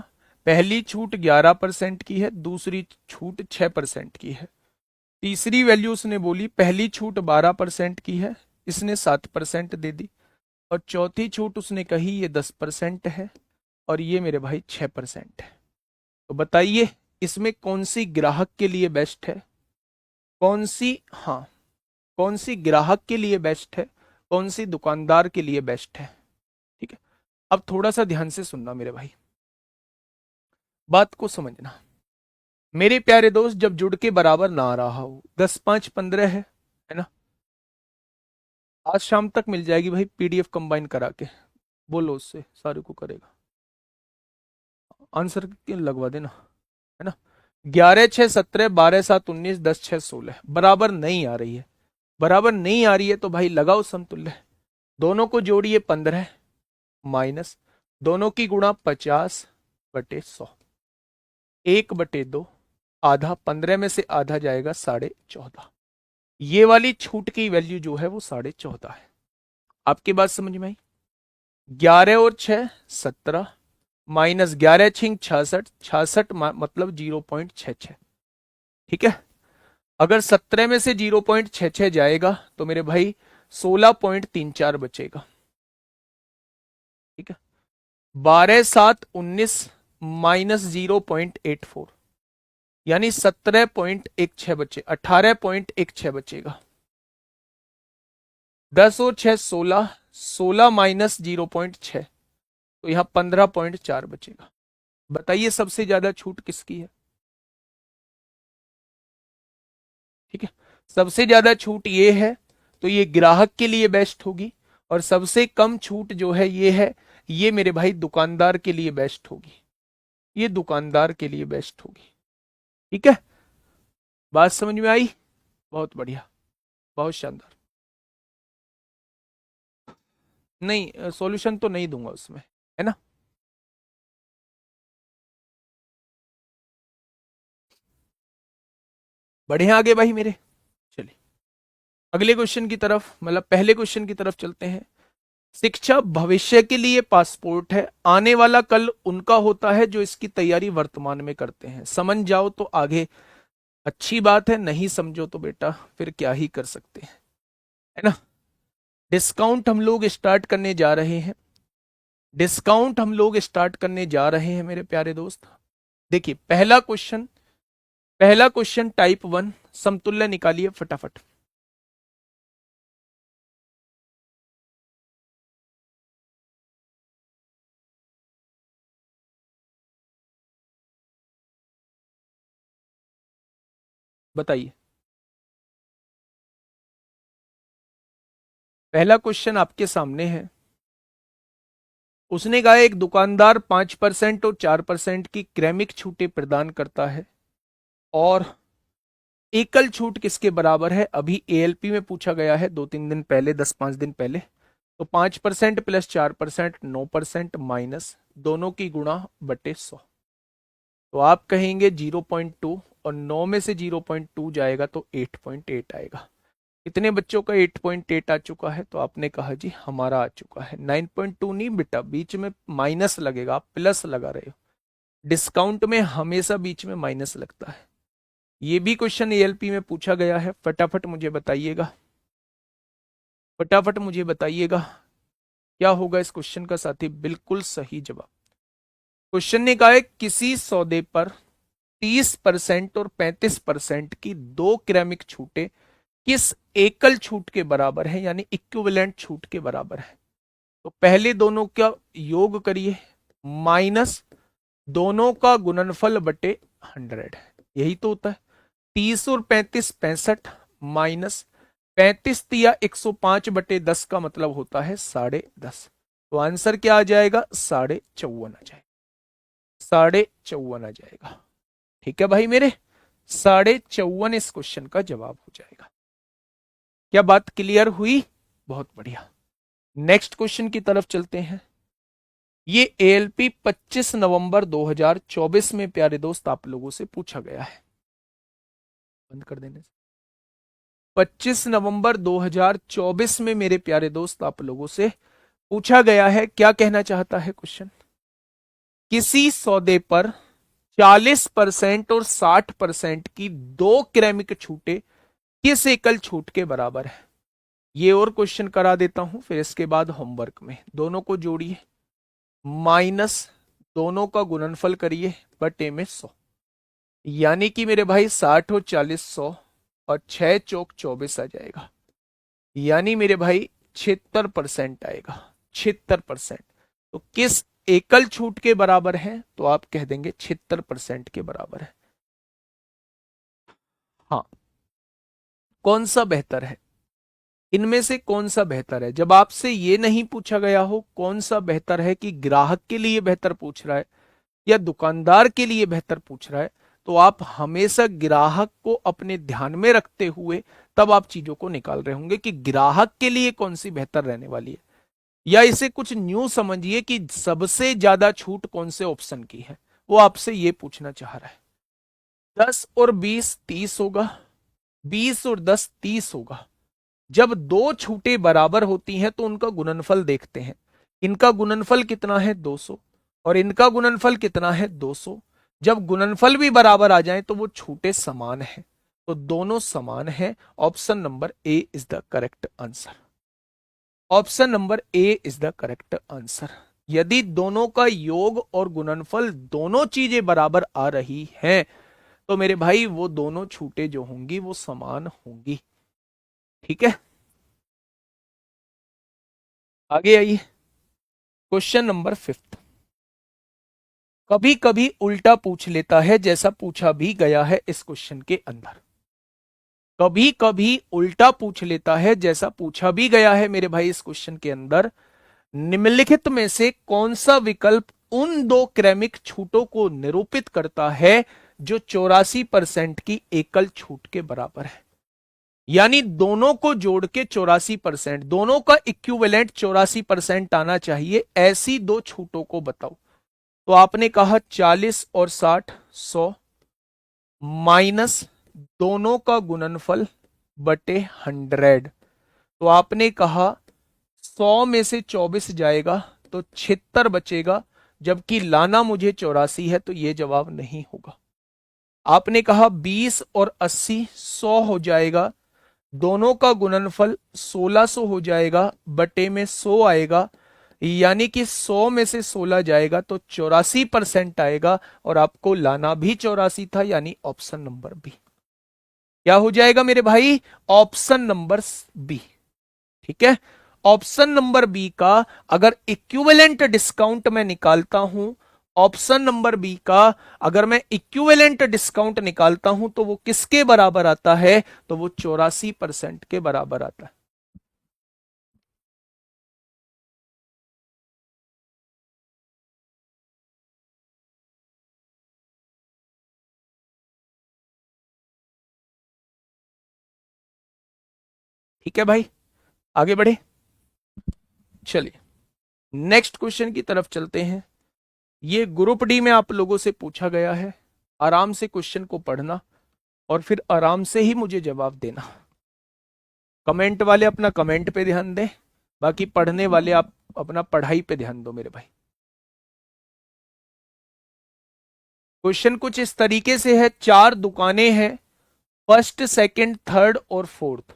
पहली छूट 11% की है, दूसरी छूट 6% की है। तीसरी वैल्यू उसने बोली पहली छूट 12% की है, इसने 7% दे दी। और चौथी छूट उसने कही ये 10% है, और ये मेरे भाई 6% है। तो बताइए इसमें कौन सी ग्राहक के लिए बेस्ट है, कौन सी, हाँ, कौन सी ग्राहक के लिए बेस्ट है, कौन सी दुकानदार के लिए बेस्ट है। ठीक है, अब थोड़ा सा ध्यान से सुनना मेरे भाई, बात को समझना। मेरे प्यारे दोस्त, जब जुड़ के बराबर ना आ रहा हो, 10 5 15 है ना, आज शाम तक मिल जाएगी भाई पीडीएफ कंबाइन करा के, बोलो उससे सारे को करेगा, आंसर लगवा देना, है ना। 11 6 17, 12 7 19, 10 6 16 बराबर नहीं आ रही है, बराबर नहीं आ रही है तो भाई लगाओ समतुल्य, दोनों को जोड़िए 15 माइनस दोनों की गुणा 50/100, 1/2, आधा, 15 में से आधा जाएगा 14.5, ये वाली छूट की वैल्यू जो है वो 14.5 है। आपकी बात समझ में आई, 11 और 6 17, -11 6 66, 66 मतलब 0.66। ठीक है, अगर 17 में से 0.66 जाएगा तो मेरे भाई 16.34 बचेगा। ठीक है, 12 7 19 -0.84, यानी 17.16 बचे, 18.16 बचेगा। 10 और 6 16, 16 माइनस 0.6, तो यहां 15.4 बचेगा। बताइए सबसे ज्यादा छूट किसकी है। ठीक है, सबसे ज्यादा छूट ये है तो ये ग्राहक के लिए बेस्ट होगी, और सबसे कम छूट जो है ये है, ये मेरे भाई दुकानदार के लिए बेस्ट होगी, ये दुकानदार के लिए बेस्ट होगी। ठीक है, बात समझ में आई, बहुत बढ़िया, बहुत शानदार। नहीं, सॉल्यूशन तो नहीं दूंगा उसमें, है ना। बढ़िया आगे भाई मेरे, चलिए अगले क्वेश्चन की तरफ, मतलब पहले क्वेश्चन की तरफ चलते हैं। शिक्षा भविष्य के लिए पासपोर्ट है, आने वाला कल उनका होता है जो इसकी तैयारी वर्तमान में करते हैं। समझ जाओ तो आगे अच्छी बात है, नहीं समझो तो बेटा फिर क्या ही कर सकते हैं, है ना। डिस्काउंट हम लोग स्टार्ट करने जा रहे हैं, डिस्काउंट हम लोग स्टार्ट करने जा रहे हैं मेरे प्यारे दोस्त। देखिए पहला क्वेश्चन टाइप 1 समतुल्य निकालिए फटाफट। बताइए, पहला क्वेश्चन आपके सामने है। उसने कहा एक दुकानदार 5% और 4% की क्रमिक छूटें प्रदान करता है और एकल छूट किसके बराबर है। अभी एएलपी में पूछा गया है 2-3 दिन पहले, 10-5 दिन पहले। तो 5% प्लस 4% 9% माइनस दोनों की गुणा बटे 100। तो आप कहेंगे 0.2 और 9 में से 0.2 जाएगा तो 8.8 आएगा। कितने बच्चों का 8.8 आ चुका है, तो आपने कहा जी हमारा आ चुका है। 9.2 नहीं बेटा, बीच में माइनस लगेगा, आप प्लस लगा रहे हो। डिस्काउंट में हमेशा बीच में माइनस लगता है। ये भी क्वेश्चन एएलपी में पूछा गया है। फटाफट मुझे बताइएगा, फटाफट मुझे बताइएगा क्या होगा इस क्वेश्चन का साथी। बिल्कुल सही जवाब। क्वेश्चन ने कहा है किसी सौदे पर 30% और 35% की दो क्रमिक छूटें किस एकल छूट के बराबर है, यानी इक्विवेलेंट छूट के बराबर है। तो पहले दोनों का योग करिए माइनस दोनों का गुणनफल बटे 100, यही तो होता है। 30 और 35 65 माइनस 35 या 105/10 का मतलब होता है 10.5। तो आंसर क्या आ जाएगा, 54.5 आ जाएगा, 54.5 आ जाएगा। ठीक है भाई मेरे, 54.5 इस क्वेश्चन का जवाब हो जाएगा। क्या बात क्लियर हुई? बहुत बढ़िया। नेक्स्ट क्वेश्चन की तरफ चलते हैं। ये एएलपी 25 नवंबर 2024 में प्यारे दोस्त आप लोगों से पूछा गया है। बंद कर देने से 25 नवंबर 2024 में मेरे प्यारे दोस्त आप लोगों से पूछा गया है। क्या कहना चाहता है क्वेश्चन, किसी सौदे पर 40% और 60% की दो क्रमिक छूटें किस एकल छूट के बराबर है। ये और क्वेश्चन करा देता हूं, फिर इसके बाद होमवर्क में दोनों को जोड़िए माइनस दोनों का गुणनफल करिए बटे में 100, यानी कि मेरे भाई 60 और 40 100 और 6 चौक 24 आ जाएगा, यानी मेरे भाई 76% आएगा। 76% तो किस एकल छूट के बराबर है, तो आप कह देंगे 76% के बराबर है। हाँ, कौन सा बेहतर है, इनमें से कौन सा बेहतर है। जब आपसे ये नहीं पूछा गया हो कौन सा बेहतर है, कि ग्राहक के लिए बेहतर पूछ रहा है या दुकानदार के लिए बेहतर पूछ रहा है, तो आप हमेशा ग्राहक को अपने ध्यान में रखते हुए तब आप चीजों को निकाल रहे होंगे कि ग्राहक के लिए कौन सी बेहतर रहने वाली है। या इसे कुछ न्यू समझिए कि सबसे ज्यादा छूट कौन से ऑप्शन की है, वो आपसे ये पूछना चाह रहा है। 10 और 20 30 होगा, 20 और 10 30 होगा। जब दो छूटें बराबर होती हैं तो उनका गुणनफल देखते हैं। इनका गुणनफल कितना है 200 और इनका गुणनफल कितना है 200। जब गुणनफल भी बराबर आ जाए तो वो छूटें समान हैं, तो दोनों समान हैं। Option number A is the correct answer. Option number A is the correct answer. यदि दोनों का योग और गुणनफल दोनों चीजें बराबर आ रही हैं तो मेरे भाई वो दोनों छूटें जो होंगी वो समान होंगी। ठीक है, आगे आइए। क्वेश्चन नंबर 5 कभी कभी उल्टा पूछ लेता है, जैसा पूछा भी गया है इस क्वेश्चन के अंदर। कभी कभी उल्टा पूछ लेता है जैसा पूछा भी गया है मेरे भाई इस क्वेश्चन के अंदर। निम्नलिखित में से कौन सा विकल्प उन दो क्रमिक छूटों को निरूपित करता है जो 84% की एकल छूट के बराबर है। यानी दोनों को जोड़ के 84%, दोनों का इक्विवेलेंट 84% आना चाहिए, ऐसी दो छूटों को बताओ। तो आपने कहा 40 और 60 100 माइनस दोनों का गुणनफल बटे 100। तो आपने कहा 100 में से 24 जाएगा तो 76 बचेगा, जबकि लाना मुझे 84 है, तो ये जवाब नहीं होगा। आपने कहा 20 और 80 100 हो जाएगा, दोनों का गुणनफल 1600 हो जाएगा, बटे में 100 आएगा, यानी कि 100 में से 16 जाएगा तो 84% आएगा, और आपको लाना भी 84 था, यानी ऑप्शन नंबर बी। क्या हो जाएगा मेरे भाई? Option number B. ठीक है, ऑप्शन नंबर बी का अगर इक्विवेलेंट डिस्काउंट मैं निकालता हूं, ऑप्शन नंबर बी का अगर मैं इक्विवेलेंट डिस्काउंट निकालता हूं तो वो किसके बराबर आता है? तो वो 84% के बराबर आता है। ठीक है भाई, आगे बढ़े। चलिए नेक्स्ट क्वेश्चन की तरफ चलते हैं। ये ग्रुप डी में आप लोगों से पूछा गया है। आराम से क्वेश्चन को पढ़ना और फिर आराम से ही मुझे जवाब देना। कमेंट वाले अपना कमेंट पे ध्यान दें, बाकी पढ़ने वाले आप अपना पढ़ाई पे ध्यान दो मेरे भाई। क्वेश्चन कुछ इस तरीके से है, 4 दुकानें हैं, फर्स्ट सेकंड थर्ड और फोर्थ,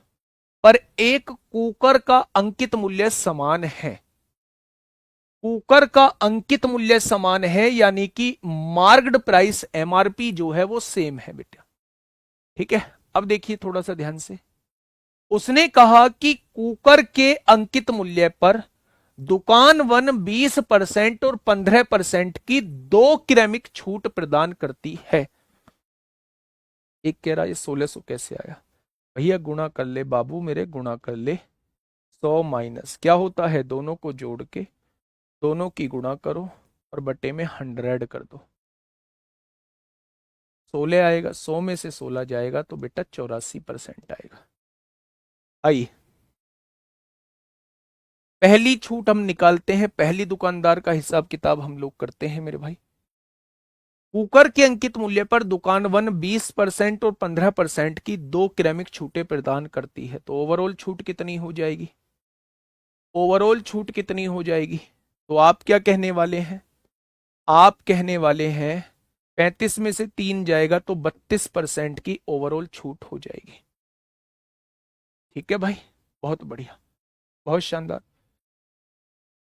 पर एक कुकर का अंकित मूल्य समान है। कुकर का अंकित मूल्य समान है, यानी कि मार्क्ड प्राइस एमआरपी जो है वो सेम है बेटा। ठीक है, अब देखिए थोड़ा सा ध्यान से। उसने कहा कि कुकर के अंकित मूल्य पर दुकान वन 20% और 15% की 2 क्रमिक छूट प्रदान करती है। एक कह रहा ये 1600 कैसे आया? भैया गुणा कर ले बाबू मेरे, गुणा कर ले। 100 माइनस क्या होता है, दोनों को जोड़ के दोनों की गुणा करो और बटे में 100 कर दो। 16 आएगा, 100 में से 16 जाएगा तो बेटा 84% आएगा। आइए पहली छूट हम निकालते हैं, पहली दुकानदार का हिसाब किताब हम लोग करते हैं मेरे भाई। कुकर के अंकित मूल्य पर दुकान वन 20% और 15% की 2 क्रमिक छूटें प्रदान करती है, तो ओवरऑल छूट कितनी हो जाएगी? ओवरऑल छूट कितनी हो जाएगी? तो आप क्या कहने वाले हैं? आप कहने वाले हैं 35 में से 3 जाएगा तो 32% की ओवरऑल छूट हो जाएगी। ठीक है भाई, बहुत बढ़िया, बहुत शानदार।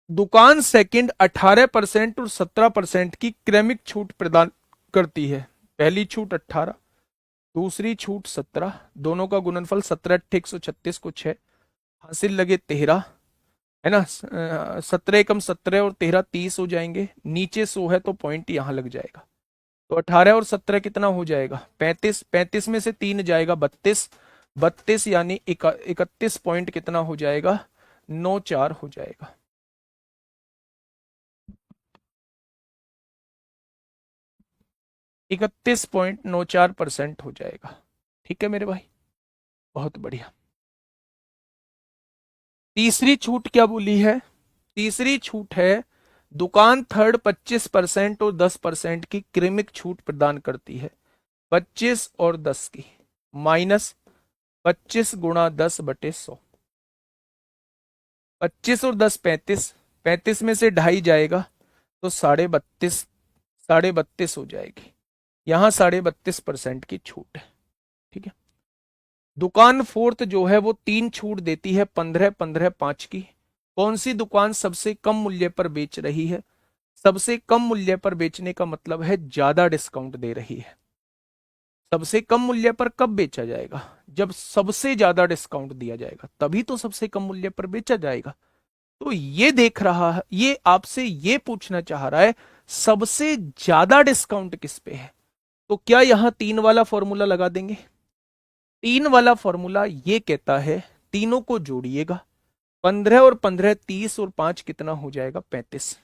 दुकान सेकंड 18% और 17% की क्रमिक छूट प्रदान करती है। पहली छूट 18, दूसरी छूट 17, दोनों का गुणनफल 17 136 को 6, हासिल लगे 13, है ना। 17 एकम 17 और 13 30 हो जाएंगे, नीचे 100 है तो पॉइंट यहां लग जाएगा। तो 18 और 17 कितना हो जाएगा? 35, 35 में से 3 जाएगा 32, 32 यानी 31 पॉइंट कितना हो जाएगा? 94 हो जाएगा। 31.94% हो जाएगा। ठीक है मेरे भाई, बहुत बढ़िया। तीसरी छूट क्या बोली है? तीसरी छूट है दुकान थर्ड 25% और 10% की क्रमिक छूट प्रदान करती है। 25 और 10 की माइनस 25 गुणा 10 बटे 100। 25 और 10 35, 35 में से 2.5 जाएगा तो 32.5, 32.5 हो जाएगी। यहां 32.5% की छूट है। ठीक है, दुकान फोर्थ जो है वो 3 छूट देती है, 15 15 5 की। कौन सी दुकान सबसे कम मूल्य पर बेच रही है? सबसे कम मूल्य पर बेचने का मतलब है ज्यादा डिस्काउंट दे रही है। सबसे कम मूल्य पर कब बेचा जाएगा? जब सबसे ज्यादा डिस्काउंट दिया जाएगा, तभी तो सबसे कम मूल्य पर बेचा जाएगा। तो ये देख रहा है, ये आपसे ये पूछना चाह रहा है सबसे ज्यादा डिस्काउंट किस पे है। तो क्या यहां 3 वाला फॉर्मूला लगा देंगे? 3 वाला फॉर्मूला ये कहता है, तीनों को जोड़िएगा, 15 और 15 30 और 5 कितना हो जाएगा? 35।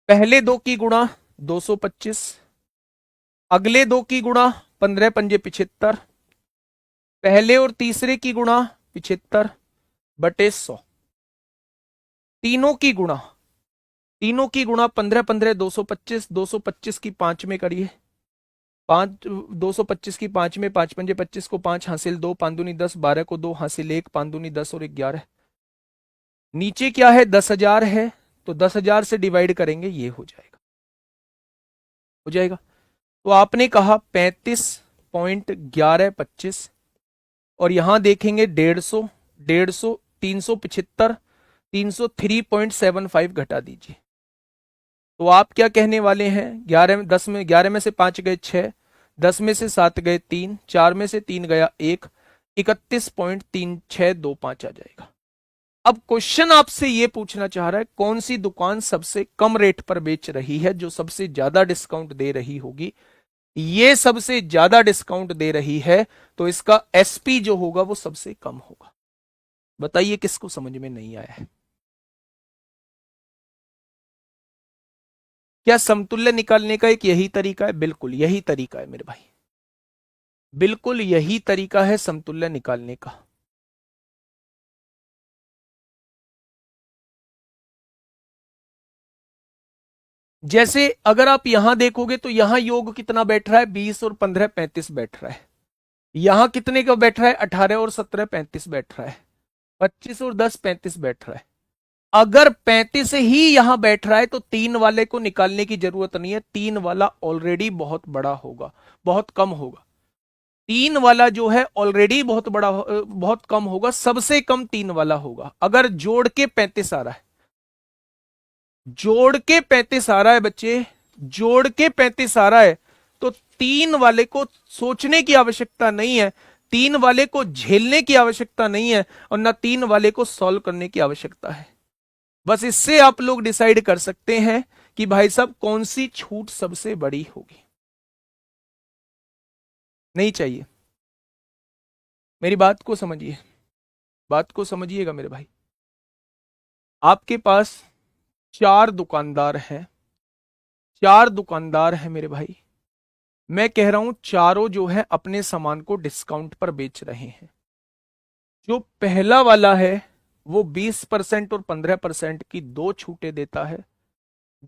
पहले दो की गुणा 225, अगले दो की गुणा 15 पंजे 75, पहले और तीसरे की गुणा 75 बटे 100, तीनों की गुणा, तीनों की गुणा 15 15 225, 225 की 5 में करिए, 5 225 की 5 में 5 पंजे 25 को 5 हासिल 2 5 दूनी 10, 12 को 2 हासिल 1 5 दूनी 10 और 11, नीचे क्या है, 10,000 है, तो 10,000 से डिवाइड करेंगे, ये हो जाएगा, हो जाएगा। तो आपने कहा 35.1125, और यहां देखेंगे 150, 150, 375, 303.75 घटा दीजिए। तो आप क्या कहने वाले हैं, 11 में 10 में 11 में से 5 गए 6, 10 में से 7 गए 3, 4 में से 3 गया 1, 31.3625 आ जाएगा। अब क्वेश्चन आपसे यह पूछना चाह रहा है कौन सी दुकान सबसे कम रेट पर बेच रही है, जो सबसे ज्यादा डिस्काउंट दे रही होगी। ये सबसे ज्यादा डिस्काउंट दे रही है, तो इसका एसपी जो होगा वो सबसे कम होगा। बताइए किसको समझ में नहीं आया है। क्या समतुल्य निकालने का एक यही तरीका है? बिल्कुल यही तरीका है मेरे भाई, बिल्कुल यही तरीका है समतुल्य निकालने का। जैसे अगर आप यहां देखोगे तो यहां योग कितना बैठ रहा है, 20 और 15 35 बैठ रहा है। यहां कितने का बैठ रहा है, 18 और 17 35 बैठ रहा है। 25 और 10 35 बैठ रहा है। अगर 35 ही यहां बैठ रहा है तो 3 वाले को निकालने की जरूरत नहीं है, 3 वाला ऑलरेडी बहुत बड़ा होगा, बहुत कम होगा। 3 वाला जो है ऑलरेडी बहुत बड़ा बहुत कम होगा, सबसे कम 3 वाला होगा। अगर जोड़ के 35 आ रहा है, जोड़ के 35 आ रहा है बच्चे, जोड़ के 35 आ रहा है, तो 3 वाले को सोचने की आवश्यकता नहीं है, 3 वाले को झेलने की आवश्यकता नहीं है, और ना 3 वाले को सॉल्व करने की आवश्यकता है। बस इससे आप लोग डिसाइड कर सकते हैं कि भाई साहब कौन सी छूट सबसे बड़ी होगी। नहीं चाहिए, मेरी बात को समझिए, बात को समझिएगा मेरे भाई। आपके पास 4 दुकानदार हैं, 4 दुकानदार हैं मेरे भाई। मैं कह रहा हूं चारों जो है अपने सामान को डिस्काउंट पर बेच रहे हैं। जो पहला वाला है वो 20% और 15% की दो छूटें देता है।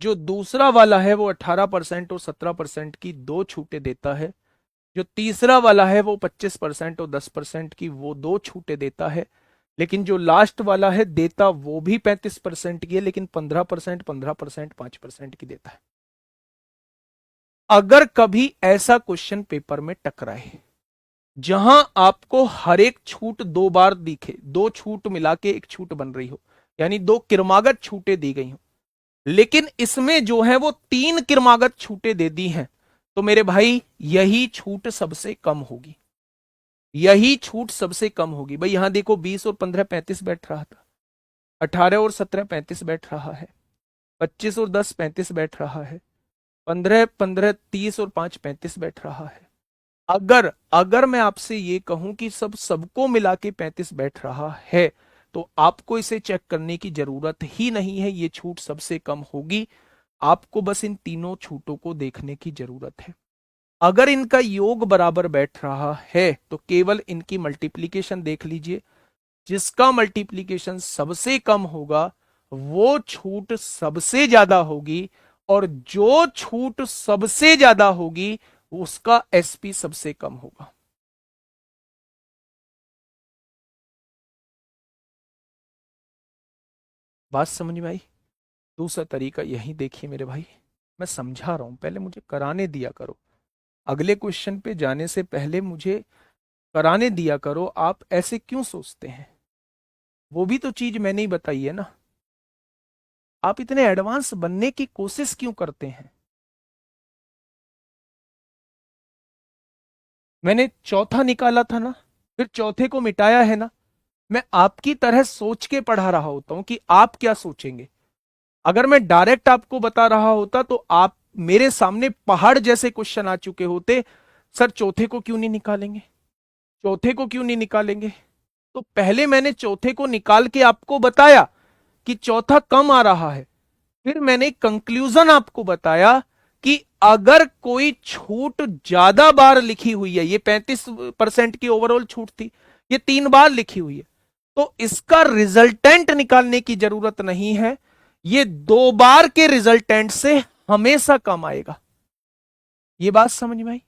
जो दूसरा वाला है वो 18% और 17% की दो छूटें देता है। जो तीसरा वाला है वो 25% और 10% की वो दो छूटें देता है। लेकिन जो लास्ट वाला है देता वो भी 35% की है, लेकिन 15%, 15%, 5% की देता है। अगर कभी ऐसा क्वेश्चन पेपर में टकराए जहां आपको हर एक छूट 2 बार दिखे, दो छूट मिला के एक छूट बन रही हो, यानी दो क्रमागत छूटें दी गई हो, लेकिन इसमें जो है वो 3 क्रमागत छूटें दे दी हैं, तो मेरे भाई यही छूट सबसे कम होगी, यही छूट सबसे कम होगी। भाई यहां देखो 20 और 15 35 बैठ रहा था, 18 और 17 35 बैठ रहा है, 25 और 10 35 बैठ रहा है, 15 15 30 और 5 35 बैठ रहा है। अगर अगर मैं आपसे ये कहूं कि सबको मिला के 35 बैठ रहा है, तो आपको इसे चेक करने की जरूरत ही नहीं है, ये छूट सबसे कम होगी। आपको बस इन तीनों छूटों को देखने की जरूरत है। अगर इनका योग बराबर बैठ रहा है तो केवल इनकी मल्टीप्लीकेशन देख लीजिए। जिसका मल्टीप्लीकेशन सबसे कम होगा वो छूट सबसे ज्यादा होगी, और जो छूट सबसे ज्यादा होगी उसका एसपी सबसे कम होगा। बात समझ में आई? दूसरा तरीका यही देखिए मेरे भाई, मैं समझा रहा हूं, पहले मुझे कराने दिया करो। अगले क्वेश्चन पे जाने से पहले मुझे कराने दिया करो। आप ऐसे क्यों सोचते हैं? वो भी तो चीज मैंने ही बताई है ना। आप इतने एडवांस बनने की कोशिश क्यों करते हैं? मैंने चौथा निकाला था ना, फिर चौथे को मिटाया है ना। मैं आपकी तरह सोच के पढ़ा रहा होता हूं कि आप क्या सोचेंगे। अगर मैं डायरेक्ट आपको बता रहा होता तो आप मेरे सामने पहाड़ जैसे क्वेश्चन आ चुके होते। सर चौथे को क्यों नहीं निकालेंगे, चौथे को क्यों नहीं निकालेंगे? तो पहले मैंने चौथे को निकाल के आपको बताया कि चौथा कम आ रहा है। फिर मैंने कंक्लूजन आपको बताया कि अगर कोई छूट ज्यादा बार लिखी हुई है, ये 35% की ओवरऑल छूट थी, ये 3 बार लिखी हुई है, तो इसका रिजल्टेंट निकालने की जरूरत नहीं है। ये 2 बार के रिजल्टेंट से हमेशा कम आएगा। ये बात समझ में आई?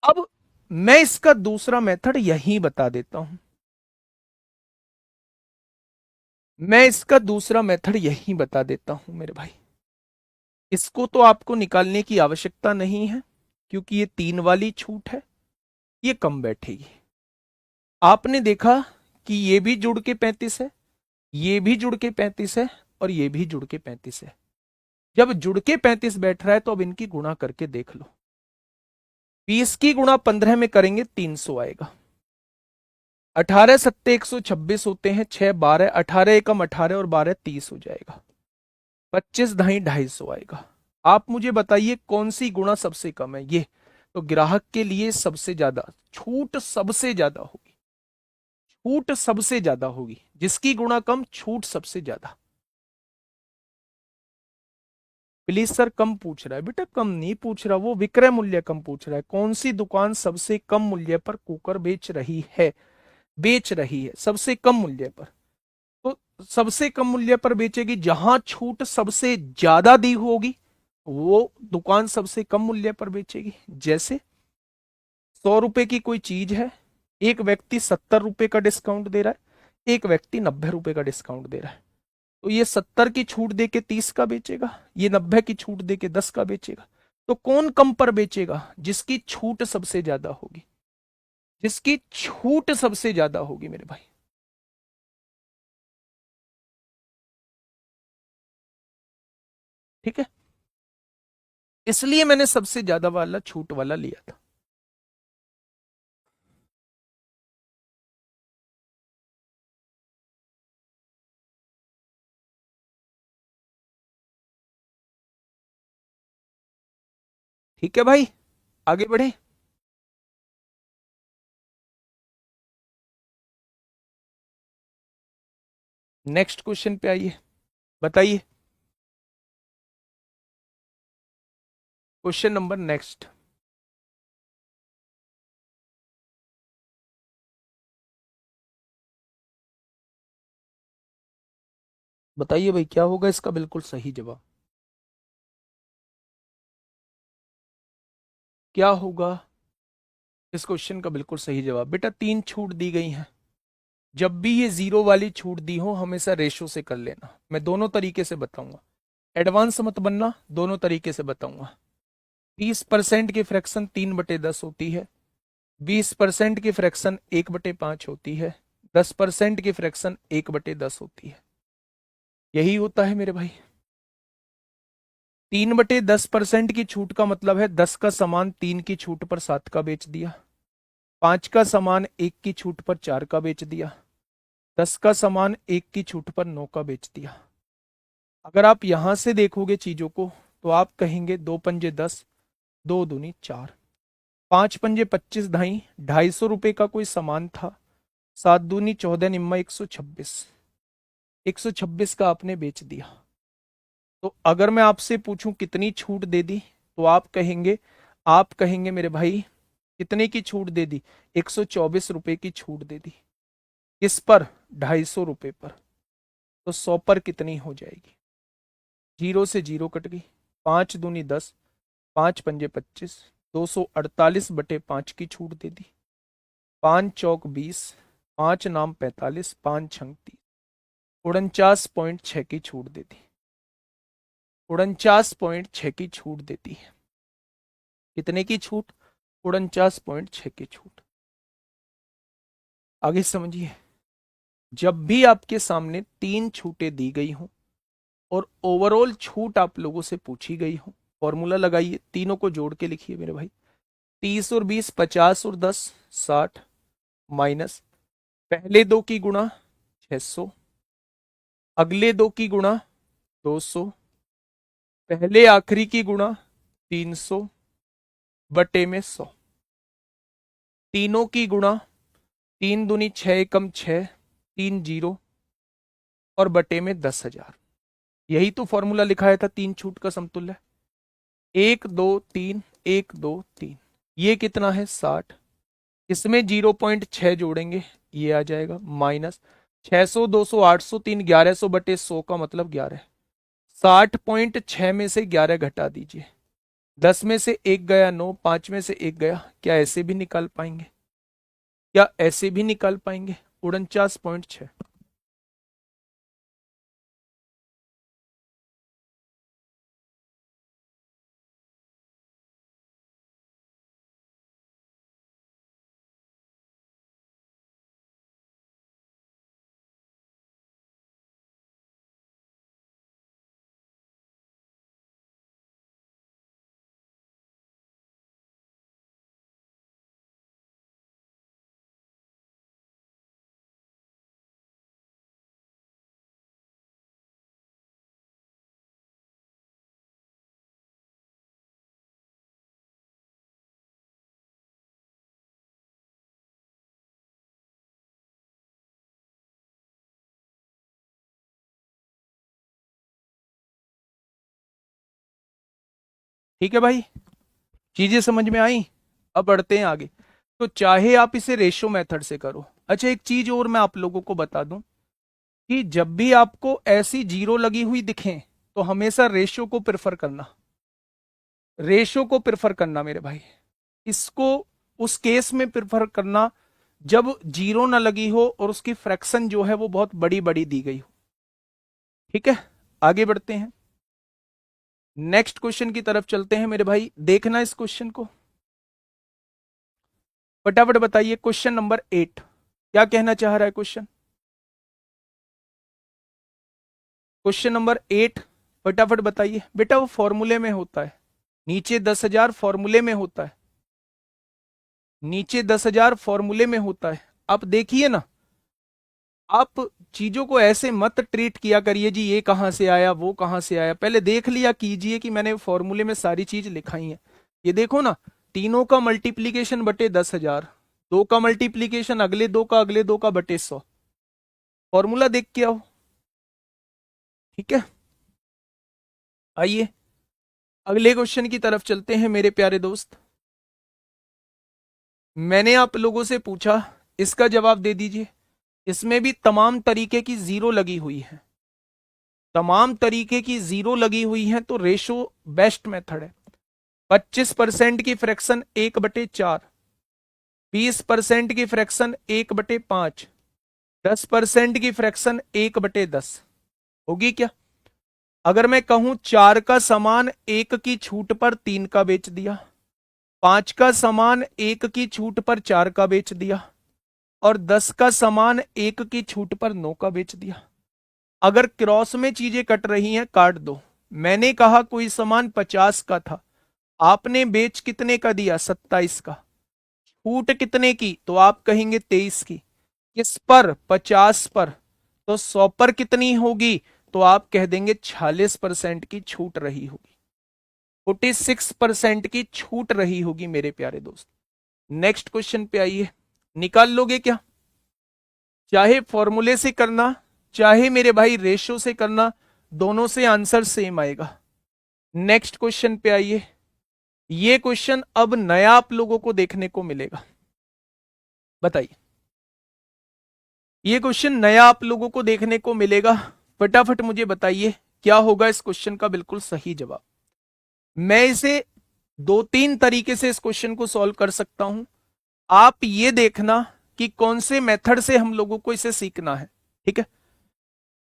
अब मैं इसका दूसरा मेथड यही बता देता हूं। मैं इसका दूसरा मेथड यही बता देता हूं मेरे भाई। इसको तो आपको निकालने की आवश्यकता नहीं है, क्योंकि ये 3 वाली छूट है, ये कम बैठेगी। आपने देखा कि ये भी जुड़ के 35 है, ये भी जुड़ के 35 है, और ये भी जुड़ के 35 है। जब जुड़ के 35 बैठ रहा है तो अब इनकी गुणा करके देख लो। 20 की गुणा 15 में करेंगे 300 आएगा। 18 सत्ते 126 होते हैं, 6 12, 18 एकम 18 और 12 30 हो जाएगा। 25 ढाई 250 आएगा। आप मुझे बताइए कौन सी गुणा सबसे कम है? ये तो ग्राहक के लिए सबसे ज्यादा छूट, सबसे ज्यादा होगी, छूट सबसे ज्यादा होगी। जिसकी गुणा कम, छूट सबसे ज्यादा। प्लीज सर, कम पूछ रहा है बेटा, कम नहीं पूछ रहा, वो विक्रय मूल्य कम पूछ रहा है। कौन सी दुकान सबसे कम मूल्य पर कुकर बेच रही है? बेच रही है सबसे कम मूल्य पर। तो सबसे कम मूल्य पर बेचेगी, जहां छूट सबसे ज्यादा दी होगी वो दुकान सबसे कम मूल्य पर बेचेगी। जैसे 100 रुपए की कोई चीज है, एक व्यक्ति 70 रुपए का डिस्काउंट दे रहा है, एक व्यक्ति 90 रुपए का डिस्काउंट दे रहा है। तो ये 70 की छूट दे के 30 का बेचेगा, ये 90 की छूट दे के 10 का बेचेगा। तो कौन कम पर बेचेगा? जिसकी छूट सबसे ज्यादा होगी, जिसकी छूट सबसे ज्यादा होगी मेरे भाई। ठीक है, इसलिए मैंने सबसे ज्यादा वाला छूट वाला लिया था। ठीक है भाई, आगे बढ़े। नेक्स्ट क्वेश्चन पे आइए, बताइए क्वेश्चन नंबर नेक्स्ट। बताइए भाई, क्या होगा इसका बिल्कुल सही जवाब? क्या होगा इस क्वेश्चन का बिल्कुल सही जवाब? बेटा 3 छूट दी गई हैं। जब भी ये जीरो वाली छूट दी हो, हमेशा रेशो से कर लेना। मैं दोनों तरीके से बताऊंगा, एडवांस मत बनना, दोनों तरीके से बताऊंगा। 30% की फ्रैक्शन 3/10 होती है, 20% की फ्रैक्शन 1/5 होती है, 10% की फ्रैक्शन 1/10 होती है। यही होता है मेरे भाई। 3/10% की छूट का मतलब है 10 का सामान 3 की छूट पर 7 का बेच दिया, 5 का सामान 1 की छूट पर 4 का बेच दिया, 10 का सामान 1 की छूट पर 9 का बेच दिया। अगर आप यहां से देखोगे चीजों को, तो आप कहेंगे 2 पंजे 10, 2 दूनी 4, 5 पंजे 25 ढाई, 250 रुपए का कोई सामान था, 7 दूनी 14 निम्मा 126, 126 का आपने बेच दिया। तो अगर मैं आपसे पूछूं कितनी छूट दे दी, तो आप कहेंगे मेरे भाई कितने की छूट दे दी? 124 रुपए की छूट दे दी। किस पर? 250 रुपए पर। तो 100 पर कितनी हो जाएगी? जीरो से जीरो कट गई, 5 दूनी 10, 5 पंजे 25, 248/5 की छूट दे दी, 5 चौक 20, 5 नाम 45, 5 छंग 30, 49.6 की छूट देती, 49.6 की छूट देती है। कितने की छूट? 49.6 की छूट। आगे समझिए, जब भी आपके सामने 3 छूटें दी गई हों और ओवरऑल छूट आप लोगों से पूछी गई हो, फॉर्मूला लगाइए, तीनों को जोड़ के लिखिए मेरे भाई। 30 और 20 50 और 10 60, माइनस पहले दो की गुणा 600, अगले दो की गुणा 200, पहले आखिरी की गुणा 300 बटे में 100, तीनों की गुणा, 3 दूनी 6 एकम 6, 3 जीरो, और बटे में 10,000। यही तो फॉर्मूला लिखाया था 3 छूट का समतुल्य। 1 2 3, 1 2 3, ये कितना है? 60। इसमें 0.6 जोड़ेंगे, ये आ जाएगा माइनस 600, 200, 800, 3, 1100 बटे 100 का मतलब 11। 60.6 में से 11 घटा दीजिए, 10 में से एक गया 9, 5 में से एक गया। क्या ऐसे भी निकाल पाएंगे? क्या ऐसे भी निकाल पाएंगे? 49.6। ठीक है भाई, चीजें समझ में आई। अब बढ़ते हैं आगे। तो चाहे आप इसे रेशो मेथड से करो। अच्छा, एक चीज और मैं आप लोगों को बता दूं कि जब भी आपको ऐसी जीरो लगी हुई दिखे तो हमेशा रेशो को प्रेफर करना, रेशो को प्रेफर करना मेरे भाई। इसको उस केस में प्रेफर करना जब जीरो ना लगी हो और उसकी फ्रैक्शन जो है वो बहुत बड़ी बड़ी दी गई हो। ठीक है, आगे बढ़ते हैं, नेक्स्ट क्वेश्चन की तरफ चलते हैं मेरे भाई। देखना इस क्वेश्चन को, फटाफट बताइए। क्वेश्चन नंबर 8 क्या कहना चाह रहा है क्वेश्चन? क्वेश्चन नंबर 8 फटाफट बताइए बेटा। वो फॉर्मूले में होता है, नीचे 10,000 फॉर्मूले में होता है, नीचे 10,000 फॉर्मूले में होता है। आप देखिए ना, आप चीजों को ऐसे मत ट्रीट किया करिए जी ये कहां से आया वो कहां से आया, पहले देख लिया कीजिए कि मैंने फॉर्मूले में सारी चीज लिखाई है। ये देखो ना, तीनों का मल्टीप्लीकेशन बटे 10,000, दो का मल्टीप्लीकेशन अगले दो का, अगले दो का बटे 100। फॉर्मूला देख के आओ। ठीक है, आइए अगले क्वेश्चन की तरफ चलते हैं मेरे प्यारे दोस्त। मैंने आप लोगों से पूछा, इसका जवाब दे दीजिए। इसमें भी तमाम तरीके की जीरो लगी हुई है, तमाम तरीके की जीरो लगी हुई है, तो रेशो बेस्ट मेथड है। 25% की फ्रैक्शन 1/4, 20% की फ्रैक्शन 1/5, 10% की फ्रैक्शन 1/10 होगी क्या? अगर मैं कहूं 4 का सामान 1 की छूट पर 3 का बेच दिया, 5 का सामान 1 की छूट पर 4 का बेच दिया, और 10 का सामान 1 की छूट पर 9 का बेच दिया। अगर क्रॉस में चीजें कट रही हैं काट दो। मैंने कहा कोई सामान 50 का था, आपने बेच कितने का दिया? 27 का। छूट कितने की? तो आप कहेंगे 23 की। किस पर? 50 पर। तो 100 पर कितनी होगी? तो आप कह देंगे 46% की छूट रही होगी, 46% की छूट रही होगी मेरे प्यारे दोस्त। नेक्स्ट क्वेश्चन पे आइए, निकाल लोगे क्या? चाहे फॉर्मूले से करना, चाहे मेरे भाई रेशो से करना, दोनों से आंसर सेम आएगा। नेक्स्ट क्वेश्चन पे आइए। ये क्वेश्चन अब नया आप लोगों को देखने को मिलेगा, बताइए। ये क्वेश्चन नया आप लोगों को देखने को मिलेगा, फटाफट मुझे बताइए क्या होगा इस क्वेश्चन का बिल्कुल सही जवाब। मैं इसे दो तीन तरीके से इस क्वेश्चन को सॉल्व कर सकता हूं, आप ये देखना कि कौन से मेथड से हम लोगों को इसे सीखना है। ठीक है,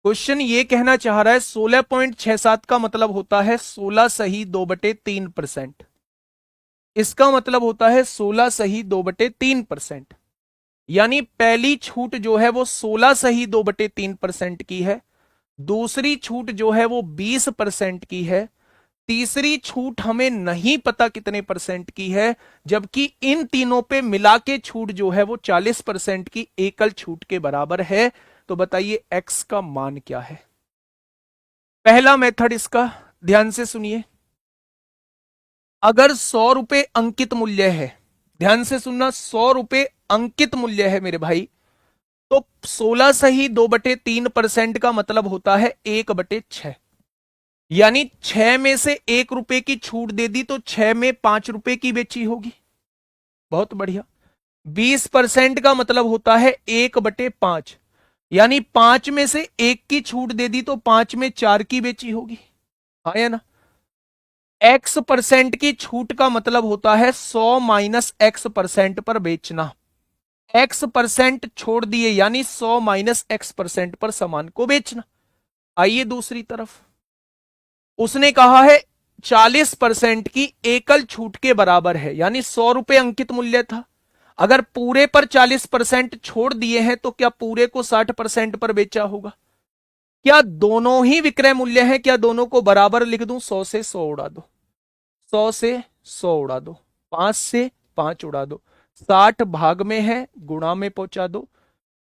क्वेश्चन ये कहना चाह रहा है 16.67 का मतलब होता है 16 सही 2/3%। इसका मतलब होता है 16 सही 2/3%। यानी पहली छूट जो है वो 16 सही 2/3% की है, दूसरी छूट जो है वो 20% की है, तीसरी छूट हमें नहीं पता कितने परसेंट की है, जबकि इन तीनों पे मिला के छूट जो है वो 40% की एकल छूट के बराबर है। तो बताइए एक्स का मान क्या है? पहला मेथड इसका, ध्यान से सुनिए। अगर 100 रुपए अंकित मूल्य है, ध्यान से सुनना, 100 रुपए अंकित मूल्य है मेरे भाई, तो 16 सही 2/3% का मतलब होता है 1/6। यानी 6 में से 1 रुपए की छूट दे दी तो 6 में 5 रुपए की बेची होगी। बहुत बढ़िया। 20% का मतलब होता है 1/5, यानी 5 में से 1 की छूट दे दी तो 5 में 4 की बेची होगी। हाँ या ना? X% की छूट का मतलब होता है 100 - X% पर बेचना। X% छोड़ दिए यानी 100 - X% पर सामान को बेचना। आइए दूसरी तरफ, उसने कहा है 40% की एकल छूट के बराबर है, यानी 100 रुपए अंकित मूल्य था, अगर पूरे पर 40% छोड़ दिए हैं तो क्या पूरे को 60% पर बेचा होगा? क्या दोनों ही विक्रय मूल्य हैं? क्या दोनों को बराबर लिख दूं? 100 से 100 उड़ा दो, 100 से 100 उड़ा दो, 5 से 5 उड़ा दो, 60 भाग में है गुणा में पहुंचा दो,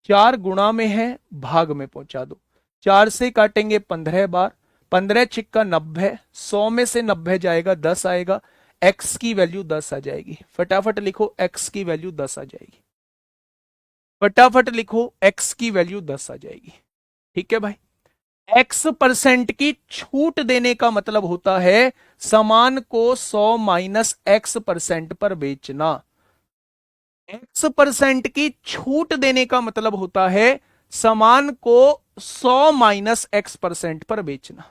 4 गुणा में है भाग में पहुंचा दो, 4 से काटेंगे 15 बार, 15 छिक्का 90, 100 में से 90 जाएगा 10 आएगा, x की वैल्यू 10 आ जाएगी। फटाफट लिखो x की वैल्यू 10 आ जाएगी, फटाफट लिखो x की वैल्यू 10 आ जाएगी। ठीक है भाई, x% की छूट देने का मतलब होता है सामान को 100 माइनस x% पर बेचना। x% की छूट देने का मतलब होता है सामान को 100 माइनस x% पर बेचना।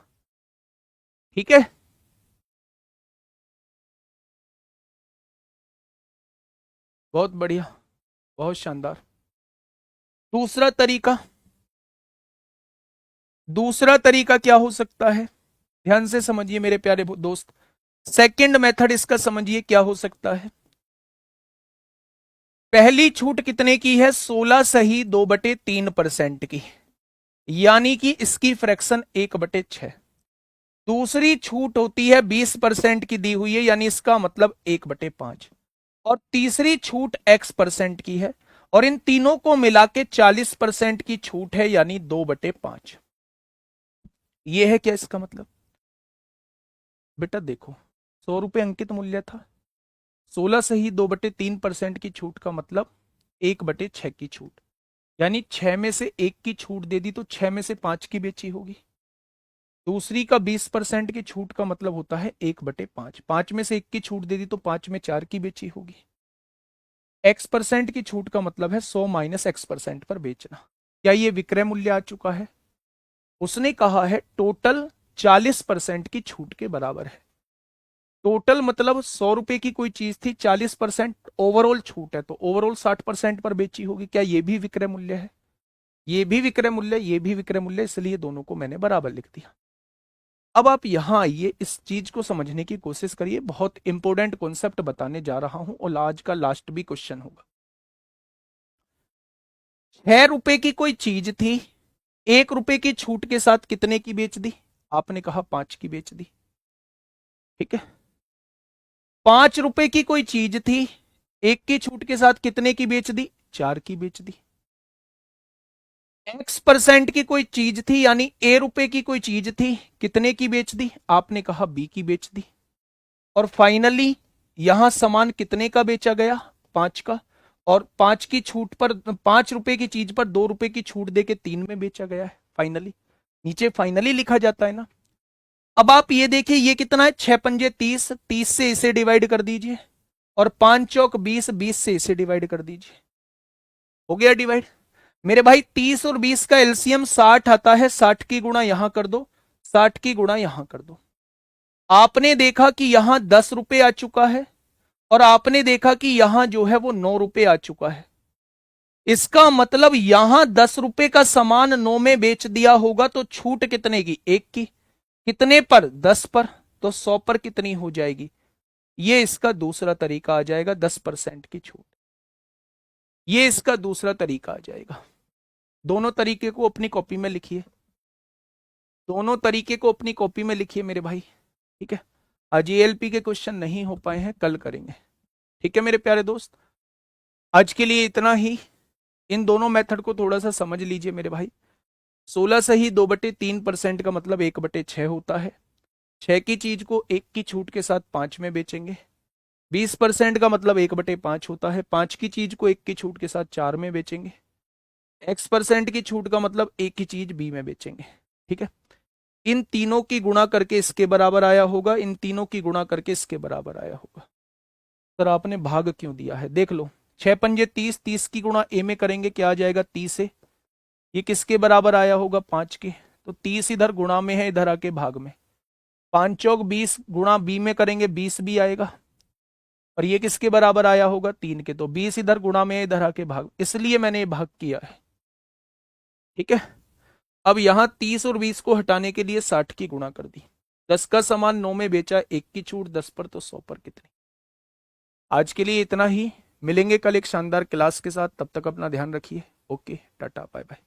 ठीक है, बहुत बढ़िया, बहुत शानदार। दूसरा तरीका, दूसरा तरीका क्या हो सकता है, ध्यान से समझिए मेरे प्यारे दोस्त। सेकंड मेथड इसका समझिए क्या हो सकता है। पहली छूट कितने की है, 16 सही 2/3% की, यानी कि इसकी फ्रैक्शन 1/6। दूसरी छूट होती है 20% की दी हुई है, यानी इसका मतलब 1/5। और तीसरी छूट x% की है, और इन तीनों को मिला के 40% की छूट है, यानी 2/5। यह है क्या इसका मतलब। बेटा देखो, 100 रुपए अंकित मूल्य था, 16 सही 2/3% की छूट का मतलब 1/6 की छूट, यानी 6 में से 1 की छूट दे दी तो 6 में से 5 की बेची होगी। दूसरी का 20% की छूट का मतलब होता है 1/5, 5 में से 1 की छूट दे दी तो 5 में 4 की बेची होगी। x% की छूट का मतलब है 100 माइनस x% पर बेचना। क्या ये विक्रय मूल्य आ चुका है। उसने कहा है टोटल 40% की छूट के बराबर है। टोटल मतलब 100 रुपए की कोई चीज थी, 40% ओवरऑल छूट है, तो ओवरऑल 60% पर बेची होगी। क्या ये भी विक्रय मूल्य है, ये भी विक्रय मूल्य, ये भी विक्रय मूल्य, इसलिए दोनों को मैंने बराबर लिख दिया। अब आप यहां आइए, इस चीज को समझने की कोशिश करिए, बहुत इंपॉर्टेंट कॉन्सेप्ट बताने जा रहा हूं और आज का लास्ट भी क्वेश्चन होगा। 6 रुपए की कोई चीज थी, 1 रुपए की छूट के साथ कितने की बेच दी, आपने कहा 5 की बेच दी। ठीक है, 5 रुपए की कोई चीज थी, 1 की छूट के साथ कितने की बेच दी, 4 की बेच दी। x% की कोई चीज थी, यानी A रुपए की कोई चीज थी, कितने की बेच दी, आपने कहा B की बेच दी। और फाइनली यहां सामान कितने का बेचा गया, 5 का, और 5 की छूट पर, 5 रुपए की चीज पर 2 रुपए की छूट देके 3 में बेचा गया है फाइनली। नीचे फाइनली लिखा जाता है ना। अब आप ये देखिए, ये कितना है, 6 पंजे 30, 30 से इसे डिवाइड कर दीजिए, और 5 चौक 20, 20 से इसे डिवाइड कर दीजिए। हो गया डिवाइड। मेरे भाई 30 और 20 का एलसीएम 60 आता है, 60 की गुणा यहां कर दो, 60 की गुणा यहां कर दो। आपने देखा कि यहां 10 रुपए आ चुका है, और आपने देखा कि यहां जो है वो 9 रुपए आ चुका है। इसका मतलब यहां 10 रुपए का सामान 9 में बेच दिया होगा, तो छूट कितने की, 1 की। कितने पर, 10 पर, तो 100 पर कितनी हो जाएगी। ये इसका दूसरा तरीका आ जाएगा, 10% की छूट। ये इसका दूसरा तरीका आ जाएगा। दोनों तरीके को अपनी कॉपी में लिखिए, दोनों तरीके को अपनी कॉपी में लिखिए मेरे भाई। ठीक है, आज एएलपी के क्वेश्चन नहीं हो पाए हैं, कल करेंगे। ठीक है मेरे प्यारे दोस्त, आज के लिए इतना ही। इन दोनों मेथड को थोड़ा सा समझ लीजिए मेरे भाई। 16 सही 2/3% का मतलब 1/6 होता है। 6 की चीज को 1 की छूट के साथ 5 में बेचेंगे। 20% का मतलब 1/5 होता है। 5 की चीज को 1 की छूट के साथ 4 में बेचेंगे। x% की छूट का मतलब 1 की चीज B में बेचेंगे। ठीक है, इन तीनों की गुणा करके इसके बराबर आया होगा, इन तीनों की गुणा करके इसके बराबर आया होगा। सर आपने भाग क्यों दिया है, देख लो, 6 पंजे 30, 30 की गुणा A में करेंगे क्या आ जाएगा, 30 से। ये किसके बराबर आया होगा, 5 के, तो 30 इधर गुणा में है, इधर आके भाग में। 5 चौक 20 गुणा B में करेंगे 20 भी आएगा, और ये किसके बराबर आया होगा, 3 के, तो 20 इधर गुणा में है, इधर आके भाग, इसलिए मैंने ये भाग किया है। ठीक है, अब यहां 30 और 20 को हटाने के लिए 60 की गुणा कर दी। 10 का सामान 9 में बेचा, 1 की छूट 10 पर, तो 100 पर कितनी। आज के लिए इतना ही, मिलेंगे कल एक शानदार क्लास के साथ, तब तक अपना ध्यान रखिए। Okay, tata bye bye.